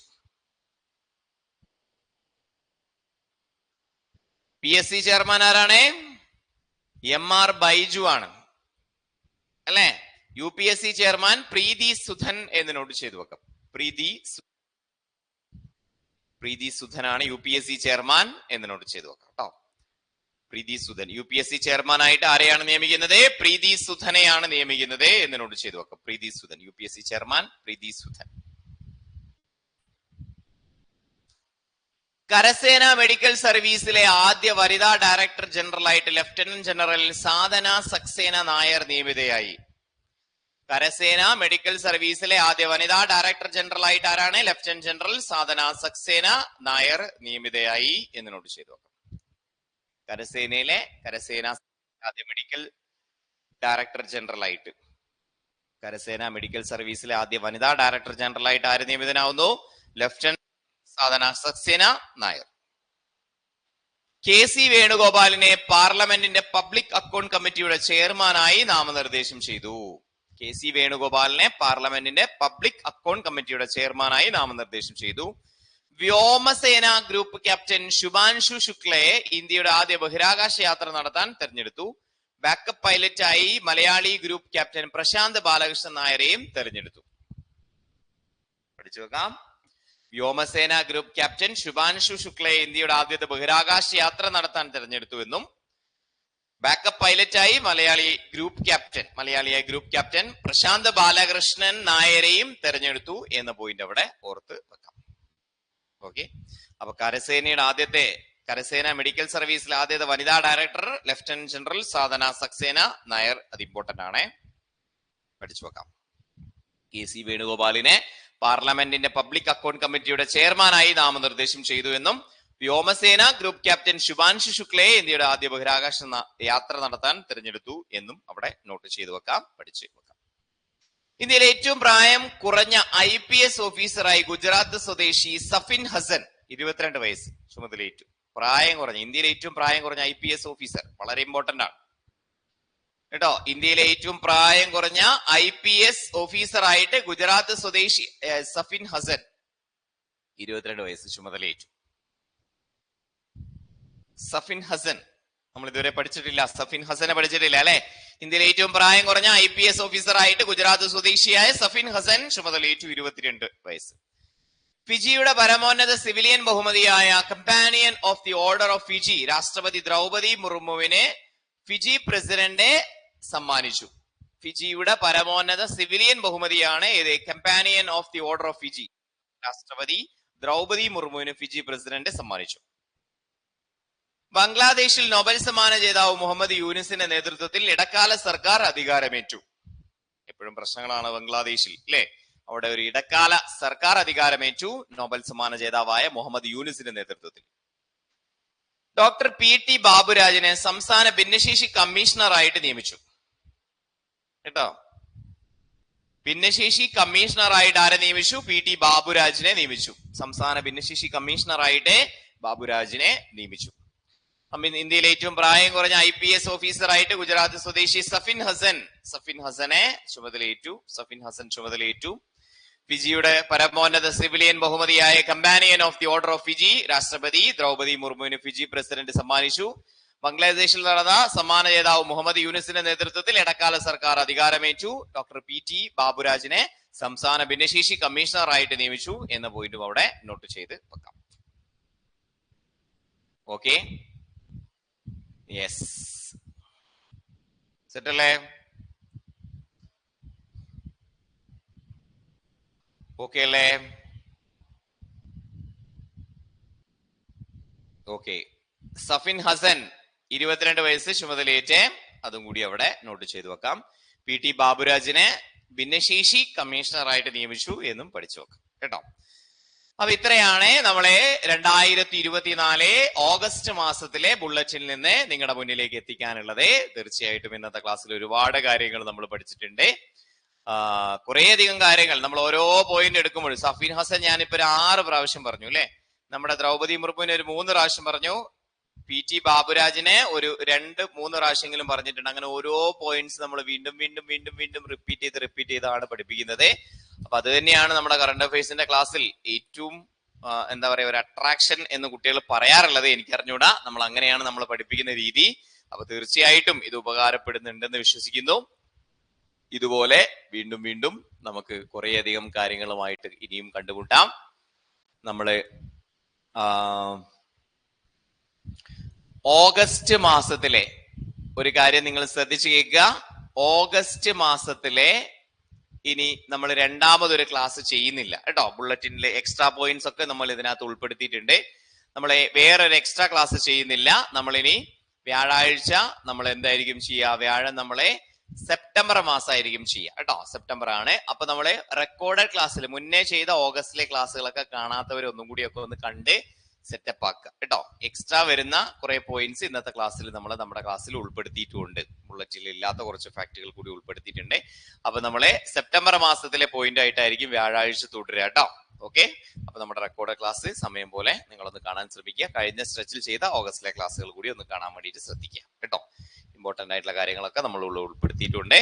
PSC ചെയർമാൻ ആരാണ്? MR ബൈജു ആണ് അല്ലെ. UPSC ചെയർമാൻ പ്രീതി സുധൻ എന്ന് നോട്ട് ചെയ്തു വെക്കാം. പ്രീതി സുധനാണ് UPSC ചെയർമാൻ എന്ന് നോട്ട് ചെയ്തു വെക്കാം. കേട്ടോ, പ്രീതി സുധൻ. UPSC ചെയർമാൻ ആയിട്ട് ആരെയാണ് നിയമിക്കുന്നത്? പ്രീതി സുധനെയാണ് നിയമിക്കുന്നത് എന്ന് നോട്ട് ചെയ്തു വെക്കാം. Preeti Sudan, UPSC chairman Preeti Sudan. കരസേന മെഡിക്കൽ സർവീസിലെ ആദ്യ വനിതാ ഡയറക്ടർ ജനറൽ ആയിട്ട് ലഫ്റ്റനന്റ് ജനറൽ സാധന സക്സേന നായർ നിയമിതയായി. കരസേന മെഡിക്കൽ സർവീസിലെ ആദ്യ വനിതാ ഡയറക്ടർ ജനറൽ ആയിട്ട് ആരാണ്? ലഫ്റ്റനന്റ് ജനറൽ സാധന സക്സേന നായർ നിയമിതയായി എന്ന് നോട്ട് ചെയ്തു നോക്കാം. കരസേന ആദ്യ മെഡിക്കൽ ഡയറക്ടർ ജനറൽ ആയിട്ട്, കരസേന മെഡിക്കൽ സർവീസിലെ ആദ്യ വനിതാ ഡയറക്ടർ ജനറൽ ആയിട്ട് ആര് നിയമിതനാവുന്നു? ലഫ്റ്റനന്റ് സാധന സക്സേന നായർ. KC വേണുഗോപാലിനെ പാർലമെന്റിന്റെ പബ്ലിക് അക്കൗണ്ട് കമ്മിറ്റിയുടെ ചെയർമാനായി നാമനിർദ്ദേശം ചെയ്തു. KC വേണുഗോപാലിനെ പാർലമെന്റിന്റെ പബ്ലിക് അക്കൗണ്ട് കമ്മിറ്റിയുടെ ചെയർമാനായി നാമനിർദ്ദേശം ചെയ്തു. വ്യോമസേന ഗ്രൂപ്പ് ക്യാപ്റ്റൻ ശുഭാൻഷു ശുക്ലയെ ഇന്ത്യയുടെ ആദ്യ ബഹിരാകാശ യാത്ര നടത്താൻ തെരഞ്ഞെടുത്തു. ബാക്കപ്പ് പൈലറ്റായി മലയാളി ഗ്രൂപ്പ് ക്യാപ്റ്റൻ പ്രശാന്ത് ബാലകൃഷ്ണൻ നായരെയും തെരഞ്ഞെടുത്തു. പഠിച്ചു വെക്കാം. വ്യോമസേന ഗ്രൂപ്പ് ക്യാപ്റ്റൻ ശുഭാൻഷു ശുക്ലയെ ഇന്ത്യയുടെ ആദ്യത്തെ ബഹിരാകാശ യാത്ര നടത്താൻ തെരഞ്ഞെടുത്തുവെന്നും ബാക്കപ്പ് പൈലറ്റായി മലയാളിയായ ഗ്രൂപ്പ് ക്യാപ്റ്റൻ പ്രശാന്ത് ബാലകൃഷ്ണൻ നായരെയും തെരഞ്ഞെടുത്തു എന്ന പോയിന്റ് അവിടെ ഓർത്ത് വെക്കാം. ഓക്കെ, അപ്പൊ കരസേന മെഡിക്കൽ സർവീസിലെ ആദ്യത്തെ വനിതാ ഡയറക്ടർ ലഫ്റ്റനന്റ് ജനറൽ സാധന സക്സേന നായർ. അത് ഇമ്പോർട്ടന്റ് ആണ്, പഠിച്ചു വെക്കാം. KC വേണുഗോപാലിനെ പാർലമെന്റിന്റെ പബ്ലിക് അക്കൗണ്ട് കമ്മിറ്റിയുടെ ചെയർമാനായി നാമനിർദ്ദേശം ചെയ്തു എന്നും വ്യോമസേന ഗ്രൂപ്പ് ക്യാപ്റ്റൻ ശുഭാൻഷു ശുക്ലയെ ഇന്ത്യയുടെ ആദ്യ ബഹിരാകാശ യാത്ര നടത്താൻ തിരഞ്ഞെടുത്തു എന്നും അവിടെ നോട്ട് ചെയ്തു വെക്കാം, പഠിച്ചു വെക്കാം. ഇന്ത്യയിലെ ഏറ്റവും പ്രായം കുറഞ്ഞ IPS ഓഫീസറായി ഗുജറാത്ത് സ്വദേശി സഫിൻ ഹസൻ 22 വയസ്സ് ചുമതലയേറ്റു. പ്രായം കുറഞ്ഞ, ഇന്ത്യയിലെ ഏറ്റവും പ്രായം കുറഞ്ഞ IPS ഓഫീസർ, വളരെ ഇമ്പോർട്ടന്റ് ആണ് കേട്ടോ. ഇന്ത്യയിലെ ഏറ്റവും പ്രായം കുറഞ്ഞ IPS ഓഫീസറായിട്ട് ഗുജറാത്ത് സ്വദേശി സഫിൻ ഹസൻ 22 വയസ്സ് ചുമതലയേറ്റു. സഫിൻ ഹസൻ നമ്മൾ ഇതുവരെ പഠിച്ചിട്ടില്ല, സഫിൻ ഹസനെ പഠിച്ചിട്ടില്ല അല്ലെ. ഇന്ത്യയിലെ ഏറ്റവും പ്രായം കുറഞ്ഞ IPS ഓഫീസറായിട്ട് ഗുജറാത്ത് സ്വദേശിയായ സഫിൻ ഹസൻ ചുമതലയേറ്റു, 22 വയസ്സ്. ഫിജിയുടെ പരമോന്നത സിവിലിയൻ ബഹുമതിയായ companion of the order of Fiji രാഷ്ട്രപതി ദ്രൗപദി മുർമുവിനെ ഫിജി പ്രസിഡന്റ് സമ്മാനിച്ചു. ഫിജിയുടെ പരമോന്നത സിവിലിയൻ ബഹുമതിയാണ് ഏത്? Companion of the order of Fiji രാഷ്ട്രപതി ദ്രൗപദി മുർമുവിന് ഫിജി പ്രസിഡന്റ് സമ്മാനിച്ചു. ബംഗ്ലാദേശിൽ നോബൽ സമ്മാന ജേതാവ് മുഹമ്മദ് യൂനിസിന്റെ നേതൃത്വത്തിൽ ഇടക്കാല സർക്കാർ അധികാരമേറ്റു. എപ്പോഴും പ്രശ്നങ്ങളാണ് ബംഗ്ലാദേശിൽ അല്ലെ. അവിടെ ഒരു ഇടക്കാല സർക്കാർ അധികാരമേറ്റു നോബൽ സമ്മാന ജേതാവായ മുഹമ്മദ് യൂനിസിന്റെ നേതൃത്വത്തിൽ. ഡോക്ടർ PT ബാബുരാജിനെ സംസ്ഥാന ഭിന്നശേഷി കമ്മീഷണറായിട്ട് നിയമിച്ചു കേട്ടോ. ഭിന്നശേഷി കമ്മീഷണറായിട്ട് ആരെ നിയമിച്ചു? PT ബാബുരാജിനെ നിയമിച്ചു. സംസ്ഥാന ഭിന്നശേഷി കമ്മീഷണറായിട്ട് ബാബുരാജിനെ നിയമിച്ചു. ഇന്ത്യയിലെ ഏറ്റവും പ്രായം കുറഞ്ഞ IPS ഓഫീസറായിട്ട് ഗുജറാത്ത് സ്വദേശി സഫിൻ ഹസനെ ചുമതലയേറ്റു. ഫിജിയുടെ പരമോന്നത സിവിലിയൻ ബഹുമതിയായ companion of the order of Fiji രാഷ്ട്രപതി ദ്രൗപദി മുർമുവിന് ഫിജി പ്രസിഡന്റ് സമ്മാനിച്ചു. ബംഗ്ലാദേശിൽ നടന്ന സമ്മാന ജേതാവ് മുഹമ്മദ് യൂനിസിന്റെ നേതൃത്വത്തിൽ ഇടക്കാല സർക്കാർ അധികാരമേറ്റു. ഡോക്ടർ PT ബാബുരാജിനെ സംസ്ഥാന ഭിന്നശേഷി കമ്മീഷണറായിട്ട് നിയമിച്ചു എന്ന പോയിന്റും അവിടെ നോട്ട് ചെയ്ത് വെക്കാം. ഓക്കെ, യെസ്, സെറ്റ് അല്ലേ? ഓക്കെ അല്ലേ? ഓക്കെ. സഫിൻ ഹസൻ 22 വയസ്സ് ചുമതലയേറ്റ്, അതും കൂടി അവിടെ നോട്ട് ചെയ്തു വെക്കാം. PT ബാബുരാജിനെ ഭിന്നശേഷി കമ്മീഷണറായിട്ട് നിയമിച്ചു എന്നും പഠിച്ചു വെക്കാം കേട്ടോ. അപ്പൊ ഇത്രയാണ് നമ്മളെ 2024 ഓഗസ്റ്റ് മാസത്തിലെ ബുള്ളറ്റിനിൽ നിന്ന് നിങ്ങളുടെ മുന്നിലേക്ക് എത്തിക്കാനുള്ളത്. തീർച്ചയായിട്ടും ഇന്നത്തെ ക്ലാസ്സിൽ ഒരുപാട് കാര്യങ്ങൾ നമ്മൾ പഠിച്ചിട്ടുണ്ട്. കുറേയധികം കാര്യങ്ങൾ നമ്മൾ ഓരോ പോയിന്റ് എടുക്കുമ്പോൾ സഫീൻ ഹസൻ ഞാനിപ്പോ ഒരു 6 പ്രാവശ്യം പറഞ്ഞു അല്ലെ. നമ്മുടെ ദ്രൗപദി മുർമുവിനെ ഒരു 3 പ്രാവശ്യം പറഞ്ഞു. PT ബാബുരാജിനെ ഒരു 2-3 പ്രാവശ്യമെങ്കിലും പറഞ്ഞിട്ടുണ്ട്. അങ്ങനെ ഓരോ പോയിന്റ്സ് നമ്മൾ വീണ്ടും റിപ്പീറ്റ് ചെയ്താണ് പഠിപ്പിക്കുന്നത്. അപ്പൊ അത് തന്നെയാണ് നമ്മുടെ കറണ്ട് അഫയേഴ്സിന്റെ ക്ലാസ്സിൽ ഏറ്റവും എന്താ പറയാ ഒരു അട്രാക്ഷൻ എന്ന് കുട്ടികൾ പറയാറുള്ളത്. എനിക്കറിഞ്ഞൂടാ, നമ്മൾ അങ്ങനെയാണ് നമ്മൾ പഠിപ്പിക്കുന്ന രീതി. അപ്പൊ തീർച്ചയായിട്ടും ഇത് ഉപകാരപ്പെടുന്നുണ്ടെന്ന് വിശ്വസിക്കുന്നു. ഇതുപോലെ വീണ്ടും നമുക്ക് കുറേയധികം കാര്യങ്ങളുമായിട്ട് ഇനിയും കണ്ടുമുട്ടാം. നമ്മള് ഓഗസ്റ്റ് മാസത്തിലെ ഒരു കാര്യം നിങ്ങൾ ശ്രദ്ധിച്ചു കേൾക്കുക. ഓഗസ്റ്റ് മാസത്തിലെ ഇനി നമ്മൾ രണ്ടാമതൊരു ക്ലാസ് ചെയ്യുന്നില്ല കേട്ടോ. ബുള്ളറ്റിനിലെ എക്സ്ട്രാ പോയിന്റ്സ് ഒക്കെ നമ്മൾ ഇതിനകത്ത് ഉൾപ്പെടുത്തിയിട്ടുണ്ട്. നമ്മളെ വേറൊരു എക്സ്ട്രാ ക്ലാസ് ചെയ്യുന്നില്ല. നമ്മളിനി വ്യാഴാഴ്ച നമ്മൾ എന്തായിരിക്കും ചെയ്യുക? വ്യാഴം നമ്മളെ സെപ്റ്റംബർ മാസമായിരിക്കും ചെയ്യുക കേട്ടോ. സെപ്റ്റംബർ ആണ്. അപ്പൊ നമ്മള് റെക്കോർഡഡ് ക്ലാസ്സിൽ മുന്നേ ചെയ്ത ഓഗസ്റ്റിലെ ക്ലാസ്സുകളൊക്കെ കാണാത്തവർ ഒന്നും കൂടിയൊക്കെ ഒന്ന് കണ്ട് സെറ്റപ്പ് ആക്കുക കേട്ടോ. എക്സ്ട്രാ വരുന്ന കുറെ പോയിന്റ്സ് ഇന്നത്തെ ക്ലാസ്സിൽ നമ്മൾ നമ്മുടെ ക്ലാസ്സിൽ ഉൾപ്പെടുത്തിയിട്ടുണ്ട്. ബുള്ളറ്റിൽ ഇല്ലാത്ത കുറച്ച് ഫാക്ടുകൾ കൂടി ഉൾപ്പെടുത്തിയിട്ടുണ്ട്. അപ്പൊ നമ്മളെ സെപ്റ്റംബർ മാസത്തിലെ പോയിന്റ് ആയിട്ടായിരിക്കും വ്യാഴാഴ്ച തുടരുക കേട്ടോ. ഓക്കെ, അപ്പൊ നമ്മുടെ റെക്കോർഡ് ക്ലാസ് സമയം പോലെ നിങ്ങളൊന്ന് കാണാൻ ശ്രമിക്കുക. കഴിഞ്ഞ സ്ട്രെച്ചിൽ ചെയ്ത ഓഗസ്റ്റിലെ ക്ലാസ്സുകൾ കൂടി ഒന്ന് കാണാൻ വേണ്ടിയിട്ട് ശ്രദ്ധിക്കുക കേട്ടോ. ഇമ്പോർട്ടന്റ് ആയിട്ടുള്ള കാര്യങ്ങളൊക്കെ നമ്മൾ ഉൾപ്പെടുത്തിയിട്ടുണ്ട്.